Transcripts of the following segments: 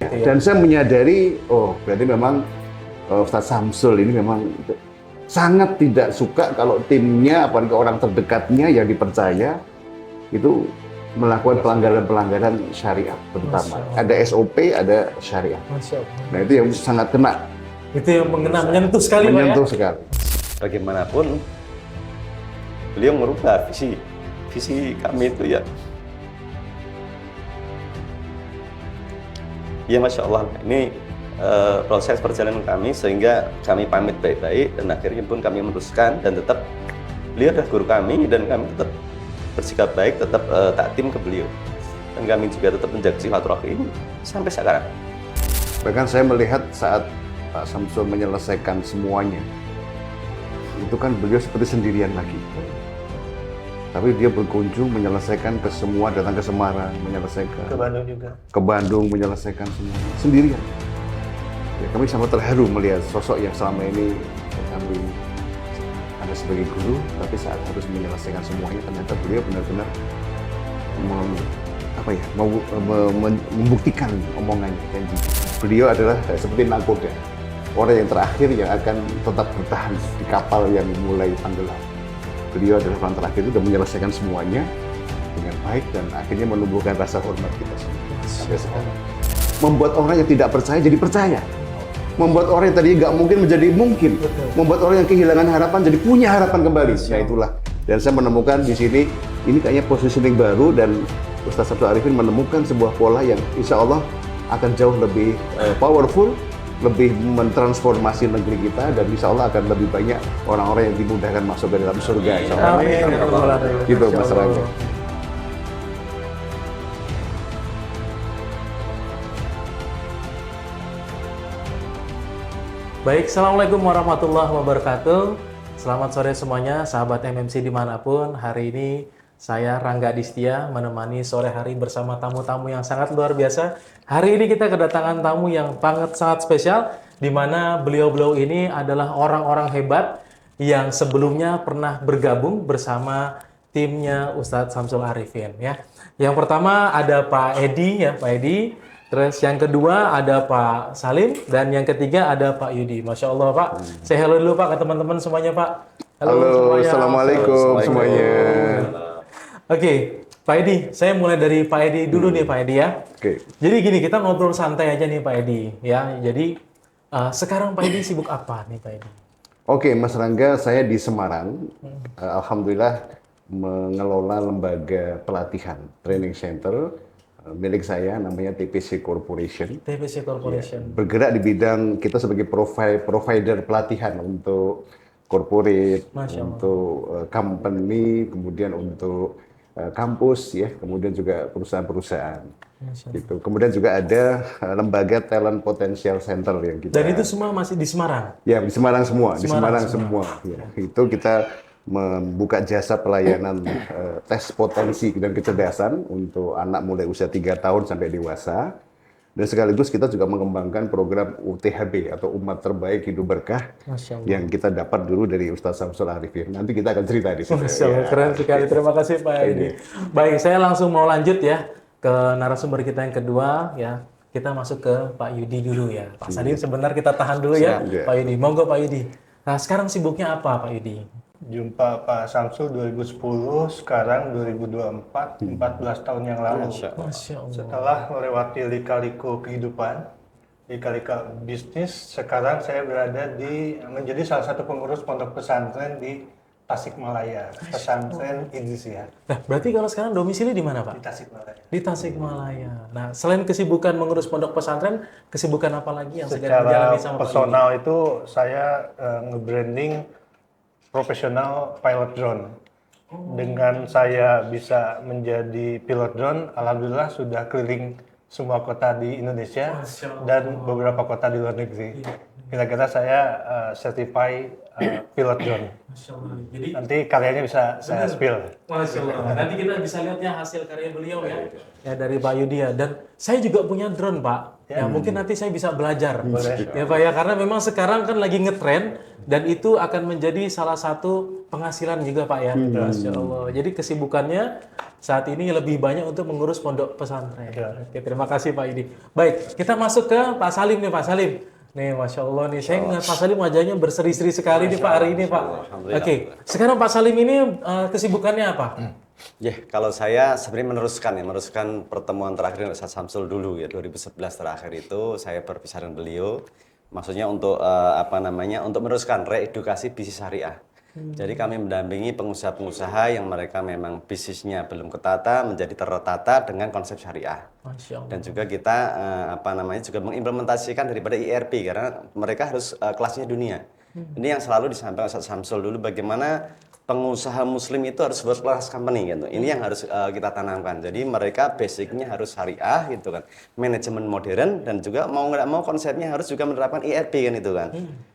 Dan saya menyadari, oh berarti memang Ustadz Samsul ini memang sangat tidak suka kalau timnya, apalagi orang terdekatnya yang dipercaya, itu melakukan pelanggaran-pelanggaran syariat terutama. Ada SOP, ada syariat. Nah itu yang sangat kena. Itu yang menyentuh sekali, menyentuh Pak ya? sekali. Bagaimanapun beliau merubah visi kami itu ya. Ya Masya Allah, ini proses perjalanan kami sehingga kami pamit baik-baik dan akhirnya pun kami meneruskan dan tetap beliau adalah guru kami dan kami tetap bersikap baik, tetap taktim ke beliau dan kami juga tetap menjaga silaturahim sampai sekarang. Bahkan saya melihat saat Pak Samsul menyelesaikan semuanya, itu kan beliau seperti sendirian lagi. Tapi dia berkunjung menyelesaikan ke semua, datang ke Semarang, menyelesaikan. Ke Bandung juga. Ke Bandung menyelesaikan semuanya, sendirian. Ya, kami sangat terharu melihat sosok yang selama ini kami ada sebagai guru, tapi saat harus menyelesaikan semuanya, ternyata beliau benar-benar membuktikan omongannya, janji. Beliau adalah seperti nakoda, orang yang terakhir yang akan tetap bertahan di kapal yang mulai tenggelam. Beliau adalah orang terakhir itu sudah menyelesaikan semuanya dengan baik dan akhirnya menumbuhkan rasa hormat kita semua sampai sekarang. Membuat orang yang tidak percaya jadi percaya. Membuat orang yang tadi nggak mungkin menjadi mungkin. Membuat orang yang kehilangan harapan jadi punya harapan kembali. Nah itulah. Dan saya menemukan di sini, ini kayaknya positioning baru dan Ustadz Samsul Arifin menemukan sebuah pola yang insya Allah akan jauh lebih powerful, lebih mentransformasi negeri kita dan insya Allah akan lebih banyak orang-orang yang dimudahkan masuk ke dalam surga. Insya Allah. Amin. Gitu Mas Rangga. Baik, Assalamualaikum warahmatullahi wabarakatuh. Selamat sore semuanya, sahabat MMC dimanapun. Hari ini saya Rangga Distia menemani sore hari bersama tamu-tamu yang sangat luar biasa. Hari ini kita kedatangan tamu yang sangat spesial, di mana beliau-beliau ini adalah orang-orang hebat yang sebelumnya pernah bergabung bersama timnya Ustadz Samsul Arifin. Ya. Yang pertama ada Pak Edi, ya Pak Edi. Terus yang kedua ada Pak Salim dan yang ketiga ada Pak Yudi. Masya Allah Pak. Saya hello dulu Pak ke teman-teman semuanya Pak. Halo, semuanya. Assalamualaikum semuanya. Oke, Pak Edi, saya mulai dari Pak Edi dulu nih Pak Edi ya. Oke. Jadi gini, kita ngobrol santai aja nih Pak Edi ya. Jadi sekarang Pak Edi sibuk apa nih Pak Edi? Oke, Mas Rangga, saya di Semarang. Alhamdulillah mengelola lembaga pelatihan training center milik saya namanya TPC Corporation. TPC Corporation. Bergerak di bidang kita sebagai provider pelatihan untuk corporate, untuk company, kemudian untuk kampus ya, kemudian juga perusahaan-perusahaan. Gitu. Kemudian juga ada lembaga talent potential center yang kita. Dan itu semua masih di Semarang. Ya, di Semarang semua, di Semarang semua. Ya, itu kita membuka jasa pelayanan tes potensi dan kecerdasan untuk anak mulai usia 3 tahun sampai dewasa. Dan sekaligus kita juga mengembangkan program UTHB atau Umat Terbaik Hidup Berkah yang kita dapat dulu dari Ustadz Samsul Arifin. Nanti kita akan cerita di sini. Ya. Keren sekali, terima kasih Pak Edi. Baik, saya langsung mau lanjut ya ke narasumber kita yang kedua ya. Kita masuk ke Pak Yudi dulu ya. Pak Sadim sebentar kita tahan dulu ya, Pak Yudi. Monggo Pak Yudi. Nah sekarang sibuknya apa Pak Yudi? Jumpa Pak Samsul 2010, sekarang 2024, 14 tahun yang lalu. Masya Allah. Setelah melewati lika-liku kehidupan, lika-liku bisnis, sekarang saya berada menjadi salah satu pengurus pondok pesantren di Tasikmalaya, pesantren Idrisiah. Nah, berarti kalau sekarang domisili di mana Pak? Di Tasikmalaya. Di Tasikmalaya. Nah, selain kesibukan mengurus pondok pesantren, kesibukan apa lagi yang sedang Secara dijalani sama Pak Yudi? personal itu saya nge-branding profesional pilot drone. Dengan saya bisa menjadi pilot drone, alhamdulillah sudah keliling semua kota di Indonesia dan beberapa kota di luar negeri. Kira-kira saya certified pilot drone. Masya Allah. Jadi Nanti karyanya bisa saya spill. Masya Allah. Nanti kita bisa lihatnya hasil karya beliau ya. Ya dari Pak Yudi ya. Dan saya juga punya drone Pak. Ya mungkin nanti saya bisa belajar. Boleh. Ya Pak ya, karena memang sekarang kan lagi ngetren dan itu akan menjadi salah satu penghasilan juga Pak ya. Masya Allah. Jadi kesibukannya saat ini lebih banyak untuk mengurus pondok pesantren. Oke, terima kasih Pak Idi. Baik, kita masuk ke Pak Salim nih Pak Salim. Nih, Masya Allah nih, saya ngeliat Pak Salim wajahnya berseri-seri sekali nih Pak hari ini Pak. Oke, sekarang Pak Salim ini kesibukannya apa? Ya, kalau saya sebenarnya meneruskan pertemuan terakhir dengan Ustaz Samsul dulu ya, 2011 terakhir itu saya berpisah dengan beliau. Maksudnya untuk untuk meneruskan reedukasi bisnis syariah. Jadi kami mendampingi pengusaha-pengusaha yang mereka memang bisnisnya belum ketata menjadi tertata dengan konsep syariah. Masya Allah. Dan juga kita juga mengimplementasikan daripada ERP karena mereka harus kelasnya dunia. Ini yang selalu disampaikan Ustaz Samsul dulu, bagaimana pengusaha muslim itu harus world class company gitu. Ini yang harus kita tanamkan. Jadi mereka basicnya harus syariah gitu kan. Manajemen modern dan juga mau nggak mau konsepnya harus juga menerapkan ERP kan itu kan.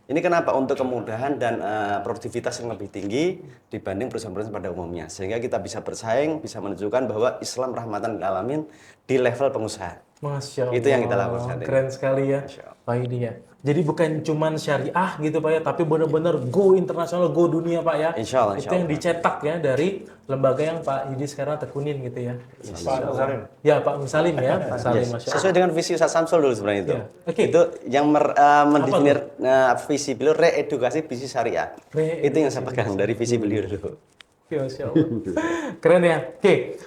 Ini kenapa? Untuk kemudahan dan produktivitas yang lebih tinggi dibanding perusahaan-perusahaan pada umumnya. Sehingga kita bisa bersaing, bisa menunjukkan bahwa Islam rahmatan lil alamin di level pengusaha. Masya Allah. Itu yang kita lakukan saat ini. Keren sekali ya, Pak Idi ya. Jadi bukan cuman syariah gitu Pak ya, tapi benar-benar go internasional, go dunia Pak ya. Insya Allah, Itu yang dicetak ya dari lembaga yang Pak Idi sekarang tekunin gitu ya. Pak Salim. Ya Pak Musalim ya, Pak Salim. Masya Allah. Sesuai dengan visi Ustaz Samsul dulu sebenarnya itu. Ya. Oke. Itu yang mendefinir visi beliau reedukasi bisnis syariah. Itu yang saya pegang dari visi beliau dulu. Ya, Masya Allah. Keren ya. Oke.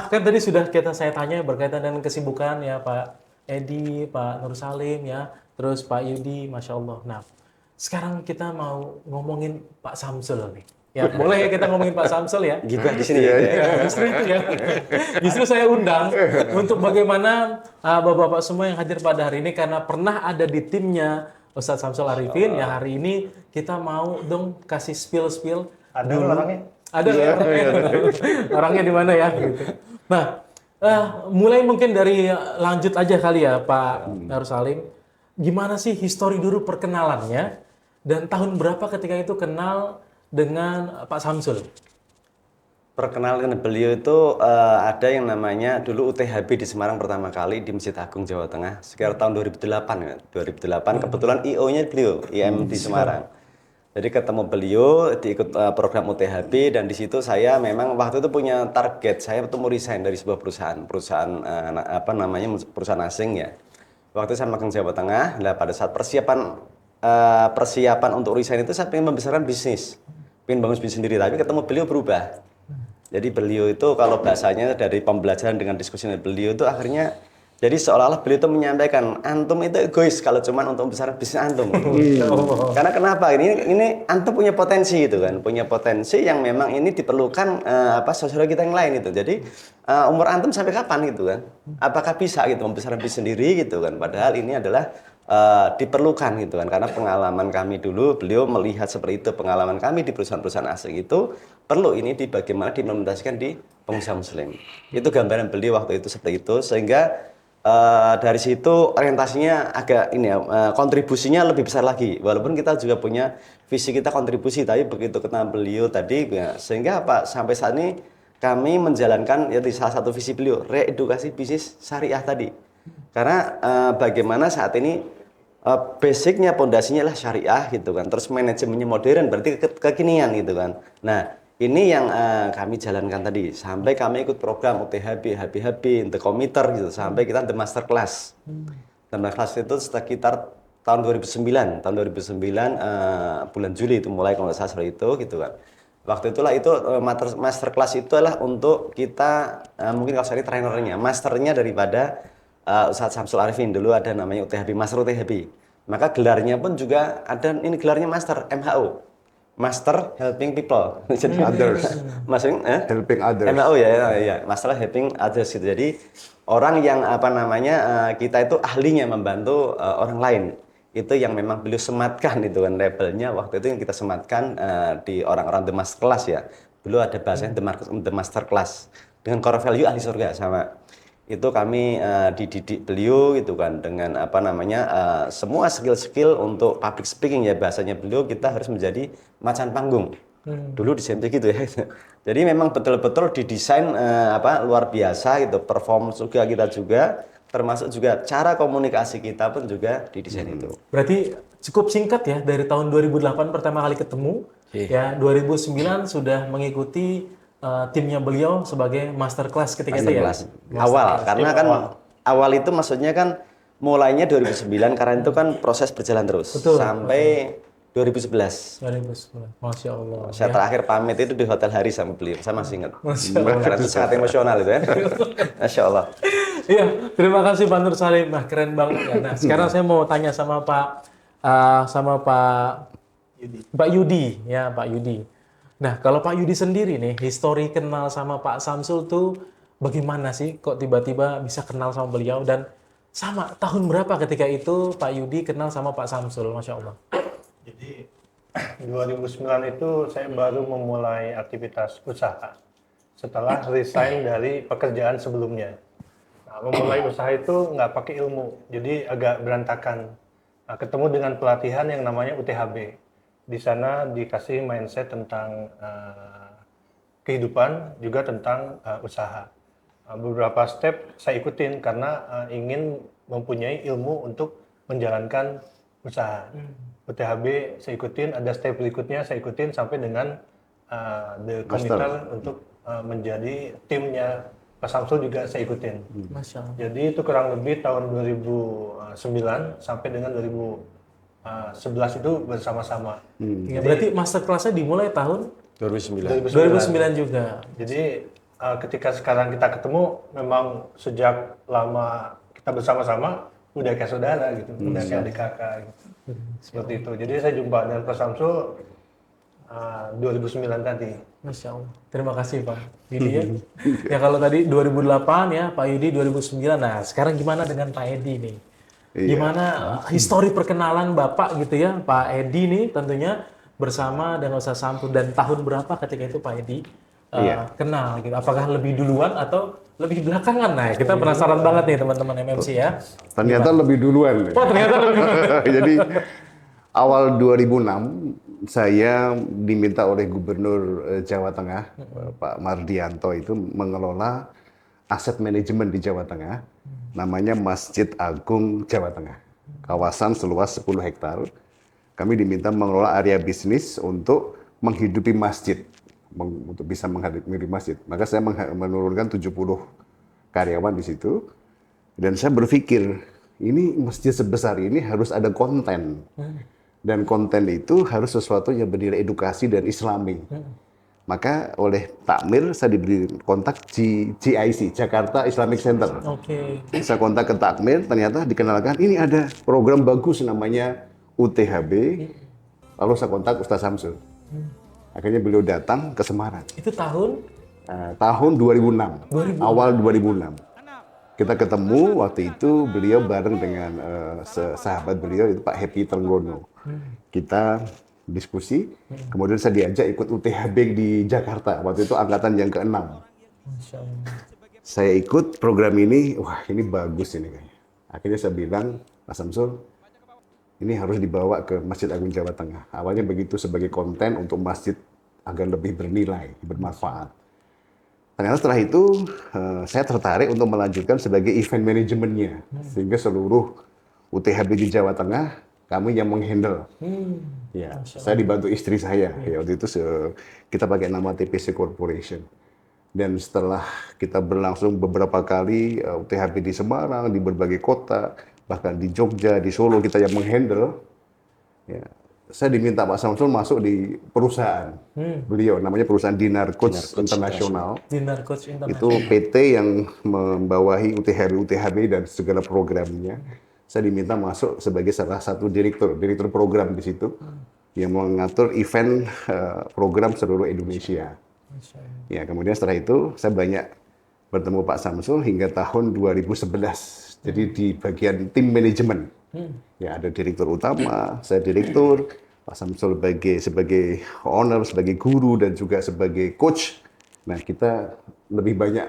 Kan tadi sudah saya tanya berkaitan dengan kesibukan ya Pak Edi, Pak Nur Salim ya, terus Pak Yudi, Masya Allah. Nah, sekarang kita mau ngomongin Pak Samsul nih. Ya, boleh ya kita ngomongin Pak Samsul ya? Gibah di sini ya. Ya, justru itu ya. Justru saya undang untuk bagaimana bapak-bapak semua yang hadir pada hari ini karena pernah ada di timnya Ustadz Samsul Arifin. Ya hari ini kita mau dong kasih spill Ada dulu. orangnya? Ada ya. Orangnya di mana ya? Gitu. Nah, mulai mungkin dari lanjut aja kali ya Pak Nur Salim. Gimana sih histori dulu perkenalannya dan tahun berapa ketika itu kenal dengan Pak Samsul? Perkenalan beliau itu ada yang namanya dulu UTHB di Semarang pertama kali di Masjid Agung Jawa Tengah sekitar tahun 2008 ya. 2008 kebetulan IO-nya beliau IM di Semarang. Jadi ketemu beliau diikut program UTHB dan di situ saya memang waktu itu punya target saya itu mau resign dari sebuah perusahaan perusahaan asing ya. Waktu itu saya magang Jawa Tengah, nah pada saat persiapan untuk resign itu saya ingin membesarkan bisnis, ingin bangun bisnis sendiri, tapi ketemu beliau berubah. Jadi beliau itu kalau bahasanya dari pembelajaran dengan diskusi dengan beliau itu akhirnya jadi seolah-olah beliau itu menyampaikan antum itu egois kalau cuma untuk membesarkan bisnis antum. Karena kenapa? Ini antum punya potensi gitu kan, punya potensi yang memang ini diperlukan saudara kita yang lain itu. Jadi umur antum sampai kapan gitu kan? Apakah bisa gitu membesarkan bisnis sendiri gitu kan? Padahal ini adalah diperlukan gitu kan, karena pengalaman kami dulu beliau melihat seperti itu, pengalaman kami di perusahaan-perusahaan asing itu perlu ini bagaimana diimplementasikan di pengusaha muslim. Itu gambaran beliau waktu itu seperti itu, sehingga dari situ orientasinya agak kontribusinya lebih besar lagi, walaupun kita juga punya visi kita kontribusi, tapi begitu ketemu beliau tadi ya, sehingga sampai saat ini kami menjalankan ya di salah satu visi beliau reedukasi bisnis syariah tadi, karena bagaimana saat ini basicnya pondasinya lah syariah gitu kan, terus manajemennya modern berarti kekinian gitu kan. Nah ini yang kami jalankan tadi, sampai kami ikut program UTHB, HB, The Committer gitu, sampai kita The Master Class. The Master Class itu sekitar tahun 2009 bulan Juli itu mulai kalau saya seperti itu gitu kan. Waktu itulah itu Master Class itu adalah untuk kita, mungkin kalau saya trainernya, masternya daripada Ustadz Samsul Arifin, dulu ada namanya UTHB, Master UTHB. Maka gelarnya pun juga ada, ini gelarnya Master MHO. Master Helping People, jadi Others. maksudnya Helping others. MHO ya, Master Helping Others gitu. Jadi orang yang kita itu ahlinya membantu orang lain. Itu yang memang beliau sematkan itu kan labelnya waktu itu yang kita sematkan di orang-orang The Master Class ya. Beliau ada bahasanya The Master Class dengan core value ahli surga sama. Itu kami dididik beliau gitu kan dengan semua skill-skill untuk public speaking ya, bahasanya beliau kita harus menjadi macan panggung. Dulu di CMC gitu ya. Jadi memang betul-betul didesain luar biasa gitu, perform juga kita juga termasuk juga cara komunikasi kita pun juga didesain itu. Berarti cukup singkat ya, dari tahun 2008 pertama kali ketemu, ya 2009 sudah mengikuti timnya beliau sebagai masterclass ketika itu ya? Masterclass. Awal, karena kan awal itu maksudnya kan mulainya 2009 karena itu kan proses berjalan terus sampai 2011. 2010. Masya Allah. Saya terakhir pamit itu di Hotel Hari sama beliau, saya masih ingat. Masya Allah. Karena itu sangat emosional itu ya. Masya Allah. Iya, terima kasih Pak Nur Salim. Nah, keren banget ya. Nah, sekarang saya mau tanya sama Pak Yudi, ya Pak Yudi. Nah, kalau Pak Yudi sendiri nih, histori kenal sama Pak Samsul tuh bagaimana sih? Kok tiba-tiba bisa kenal sama beliau dan sama tahun berapa ketika itu Pak Yudi kenal sama Pak Samsul, Masya Allah. Jadi 2009 itu saya baru memulai aktivitas usaha setelah resign dari pekerjaan sebelumnya. Nah, memulai usaha itu nggak pakai ilmu, jadi agak berantakan. Nah, ketemu dengan pelatihan yang namanya UTHB. Di sana dikasih mindset tentang kehidupan, juga tentang usaha. Beberapa step saya ikutin karena ingin mempunyai ilmu untuk menjalankan usaha. UTHB saya ikutin, ada step berikutnya saya ikutin sampai dengan the committer untuk menjadi timnya Pak Samsul juga saya ikutin. Masya Allah. Jadi itu kurang lebih tahun 2009 sampai dengan 2011 itu bersama-sama. Ya, berarti masterclass-nya dimulai tahun 2009. 2009 juga. Jadi ketika sekarang kita ketemu, memang sejak lama kita bersama-sama udah kayak saudara gitu, udah kayak adik kakak gitu. Seperti itu. Jadi saya jumpa dengan Pak Samsul 2009 tadi. Masya Allah. Terima kasih Pak Yudi ya. Ya kalau tadi 2008 ya, Pak Yudi 2009. Nah sekarang gimana dengan Pak Edi nih? Gimana histori perkenalan Bapak gitu ya, Pak Edi nih tentunya bersama dengan Ustaz Samsul, dan tahun berapa ketika itu Pak Edi kenal gitu? Apakah lebih duluan atau lebih belakangan? Nah kita penasaran banget nih teman-teman MMC ya. Ternyata lebih duluan. Oh ternyata lebih duluan. Jadi awal 2006 saya diminta oleh Gubernur Jawa Tengah, Pak Mardianto itu mengelola aset manajemen di Jawa Tengah, namanya Masjid Agung Jawa Tengah, kawasan seluas 10 hektar. Kami diminta mengelola area bisnis untuk menghidupi masjid, untuk bisa menghidupi masjid. Maka saya menurunkan 70 karyawan di situ, dan saya berpikir, ini masjid sebesar ini harus ada konten. Dan konten itu harus sesuatu yang bernilai edukasi dan islami. Maka oleh Takmir saya diberi kontak GIC, Jakarta Islamic Center. Saya kontak ke Takmir, ternyata dikenalkan ini ada program bagus namanya UTHB. Lalu saya kontak Ustaz Samsul. Akhirnya beliau datang ke Semarang. Itu tahun? Tahun 2006, awal 2006. Kita ketemu waktu itu, beliau bareng dengan sahabat beliau itu Pak Happy Trenggono. Kita diskusi, kemudian saya diajak ikut UTHB di Jakarta. Waktu itu angkatan yang ke-6. Saya ikut program ini, wah ini bagus ini kayaknya. Akhirnya saya bilang, Pak Samsul, ini harus dibawa ke Masjid Agung Jawa Tengah. Awalnya begitu sebagai konten untuk masjid agar lebih bernilai, bermanfaat. Ternyata setelah itu saya tertarik untuk melanjutkan sebagai event manajemennya, sehingga seluruh UTHB di Jawa Tengah kami yang menghandle. Ya, saya dibantu istri saya. Ya, waktu itu kita pakai nama TPC Corporation. Dan setelah kita berlangsung beberapa kali UTHB di Semarang, di berbagai kota, bahkan di Jogja, di Solo kita yang menghandle. Ya, saya diminta Pak Samsul masuk di perusahaan beliau, namanya perusahaan Dinar Coach International. Dinar Coach International. Itu PT yang membawahi UTHB dan segala programnya. Saya diminta masuk sebagai salah satu direktur program di situ, yang mengatur event program seluruh Indonesia. Ya, kemudian setelah itu saya banyak bertemu Pak Samsul hingga tahun 2011. Jadi di bagian tim manajemen. Ya, ada direktur utama, saya direktur, Pak Samsul sebagai owner, sebagai guru, dan juga sebagai coach. Nah, kita lebih banyak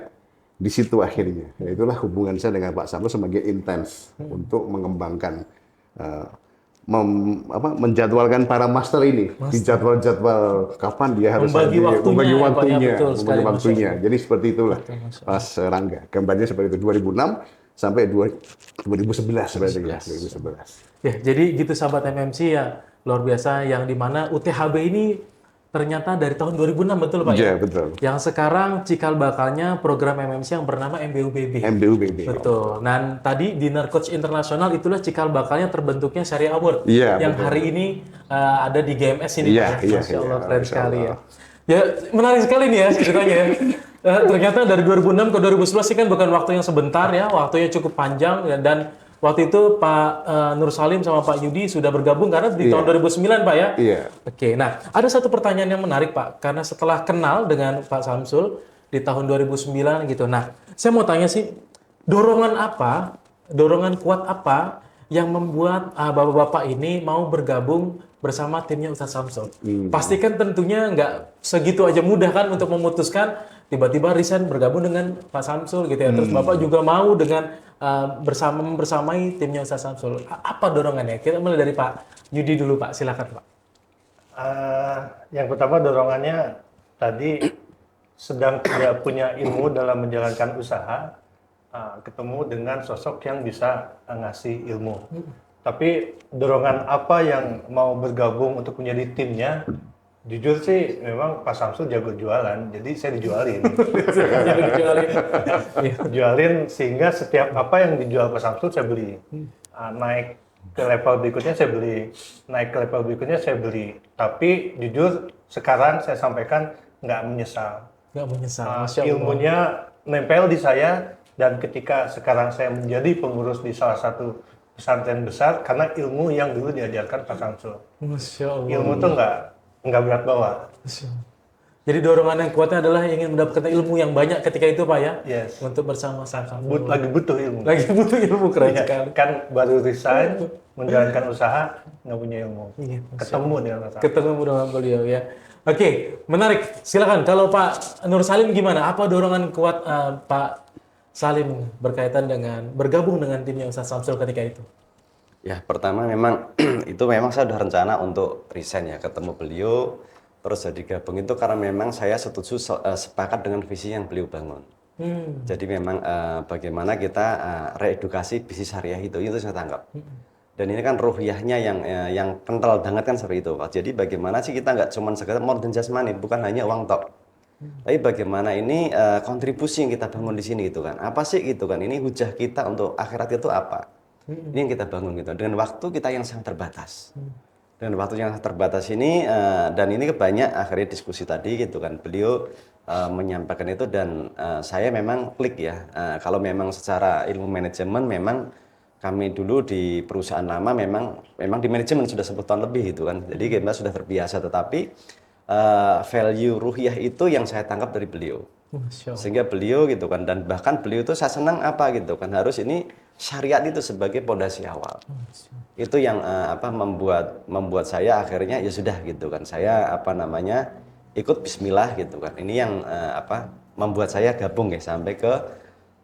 di situ akhirnya. Ya, itulah hubungan saya dengan Pak Samsul semakin intens untuk mengembangkan, menjadwalkan para master ini di jadwal-jadwal kapan dia harus membagi waktunya. Jadi seperti itulah, Mas Rangga. Gambarnya seperti itu. 2006 sampai 2011 berarti ya, 2011. Ya, jadi gitu sahabat MMC ya, luar biasa yang dimana UTHB ini ternyata dari tahun 2006 betul Pak Iya, ya? betul. Yang sekarang cikal bakalnya program MMC yang bernama MBUBB. MBUBB. Betul. Dan tadi Dinner Coach Internasional itulah cikal bakalnya terbentuknya Syariah Award Iya, yang betul. hari ini ada di GMS ini Iya, Pak. iya, Masya Allah, iya, keren Masya sekali ya. Allah. Ya, menarik sekali nih ya ceritanya ya. Ternyata dari 2006 ke 2011 sih kan bukan waktu yang sebentar ya, waktunya cukup panjang ya, dan waktu itu Pak Nur Salim sama Pak Yudi sudah bergabung karena di tahun 2009 Pak ya. Iya. Oke, nah ada satu pertanyaan yang menarik Pak, karena setelah kenal dengan Pak Samsul di tahun 2009 gitu. Nah, saya mau tanya sih, dorongan kuat apa yang membuat bapak-bapak ini mau bergabung bersama timnya Ustadz Samsul? Pastikan tentunya nggak segitu aja mudah kan untuk memutuskan tiba-tiba resign bergabung dengan Pak Samsul gitu ya. Terus bapak juga mau dengan bersamai timnya Ustadz Samsul. Apa dorongannya? Kita mulai dari Pak Yudi dulu Pak, silakan Pak. Yang pertama dorongannya tadi sedang tidak punya ilmu dalam menjalankan usaha, ketemu dengan sosok yang bisa ngasih ilmu. Tapi dorongan apa yang mau bergabung untuk menjadi timnya? Jujur sih memang Pak Samsul jago jualan, jadi saya dijualin. Jualin sehingga setiap apa yang dijual Pak Samsul saya beli. Naik ke level berikutnya saya beli, naik ke level berikutnya saya beli. Tapi jujur sekarang saya sampaikan nggak menyesal. Nggak menyesal, Masya Allah. Ilmunya nempel di saya, dan ketika sekarang saya menjadi pengurus di salah satu pesantren besar karena ilmu yang dulu diajarkan Pak Samsul. Masya Allah. Ilmu tuh nggak berat bawa. Masya Allah. Jadi dorongan yang kuatnya adalah ingin mendapatkan ilmu yang banyak ketika itu Pak ya? Yes. Untuk bersama Samsul. Lagi butuh ilmu. Lagi butuh ilmu, keren Iya, sekali. kan baru resign, menjalankan usaha, nggak punya ilmu. Iya, Ketemu dengan Pak Samsul. Ketemu dengan beliau ya. Oke, menarik. Silakan. Kalau Pak Nur Salim gimana? Apa dorongan kuat Pak Salim berkaitan dengan bergabung dengan timnya Ustadz Samsul ketika itu? Ya, pertama memang itu memang saya sudah rencana untuk resign ya, ketemu beliau, terus jadi gabung itu karena memang saya setuju sepakat dengan visi yang beliau bangun. Jadi memang bagaimana kita reedukasi bisnis syariah itu saya tangkap. Dan ini kan ruhiyahnya yang kental banget kan seperti itu. Jadi bagaimana sih kita nggak cuma sekedar more than just money, bukan hanya uang tok. Tapi bagaimana ini kontribusi yang kita bangun di sini gitu kan. Apa sih gitu kan, ini hujah kita untuk akhirat itu apa? Ini yang kita bangun gitu. Dengan waktu kita yang sangat terbatas. Dengan waktu yang sangat terbatas ini, dan ini banyak akhirnya diskusi tadi gitu kan. Beliau menyampaikan itu dan saya memang klik ya. Kalau memang secara ilmu manajemen memang kami dulu di perusahaan lama memang di manajemen sudah 10 tahun lebih gitu kan. Jadi kita sudah terbiasa, tetapi value ruhiyah itu yang saya tangkap dari beliau. Sehingga beliau gitu kan, dan bahkan beliau itu saya senang apa gitu kan, harus ini syariat itu sebagai pondasi awal. Itu yang membuat saya akhirnya ya sudah gitu kan. Saya ikut bismillah gitu kan. Ini yang membuat saya gabung ya sampai ke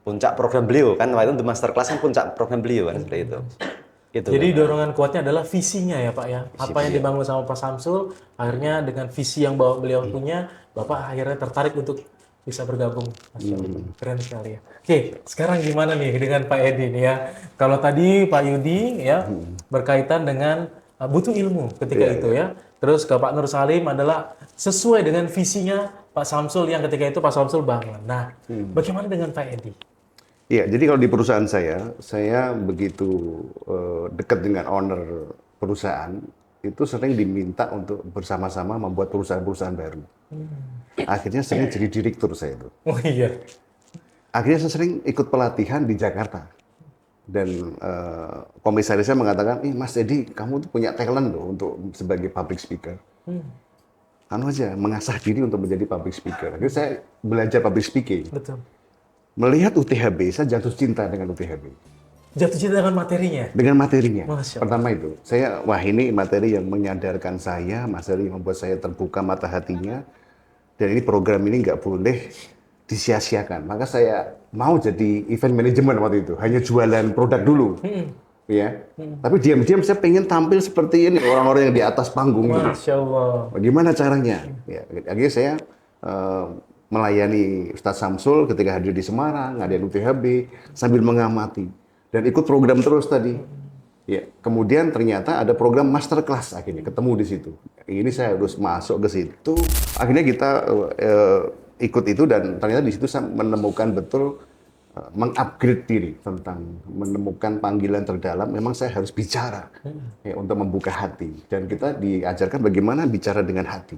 puncak program beliau kan. Waktu itu masterclass kan puncak program beliau kan seperti itu. Gitu, jadi kan. dorongan kuatnya adalah visinya ya Pak ya. Apa yang dibangun sama Pak Samsul, akhirnya dengan visi yang beliau punya, Bapak akhirnya tertarik untuk bisa bergabung. Masya Allah. Keren sekali ya. Oke, sekarang gimana nih dengan Pak Edi nih ya? Kalau tadi Pak Yudi ya berkaitan dengan butuh ilmu ketika itu ya. Terus ke Pak Nur Salim adalah sesuai dengan visinya Pak Samsul yang ketika itu Pak Samsul bangun. Nah, bagaimana dengan Pak Edi? Iya, jadi kalau di perusahaan saya begitu dekat dengan owner perusahaan, itu sering diminta untuk bersama-sama membuat perusahaan-perusahaan baru. Akhirnya sering jadi direktur saya itu. Oh iya. Akhirnya saya sering ikut pelatihan di Jakarta. Dan komisaris saya mengatakan, Mas Edi, kamu tuh punya talent loh untuk sebagai public speaker. Anu aja, mengasah diri untuk menjadi public speaker. Akhirnya saya belajar public speaking. Betul. Melihat UTHB, saya jatuh cinta dengan UTHB. Jatuh cinta dengan materinya? Dengan materinya. Masya Allah. Pertama itu, wah ini materi yang menyadarkan saya, materi yang membuat saya terbuka mata hatinya. Dan ini program ini nggak boleh disia-siakan. Maka saya mau jadi event management waktu itu, hanya jualan produk dulu. Ya. Tapi diam-diam saya pengen tampil seperti ini, orang-orang yang di atas panggung. Masya Allah. Bagaimana caranya? Ya, akhirnya saya melayani Ustadz Samsul ketika hadir di Semarang, ngadain UTHB, sambil mengamati. Dan ikut program terus tadi. Ya, kemudian ternyata ada program masterclass akhirnya, ketemu di situ. Ini saya harus masuk ke situ. Akhirnya kita ikut itu dan ternyata di situ saya menemukan betul mengupgrade diri tentang menemukan panggilan terdalam. Memang saya harus bicara ya, untuk membuka hati. Dan kita diajarkan bagaimana bicara dengan hati.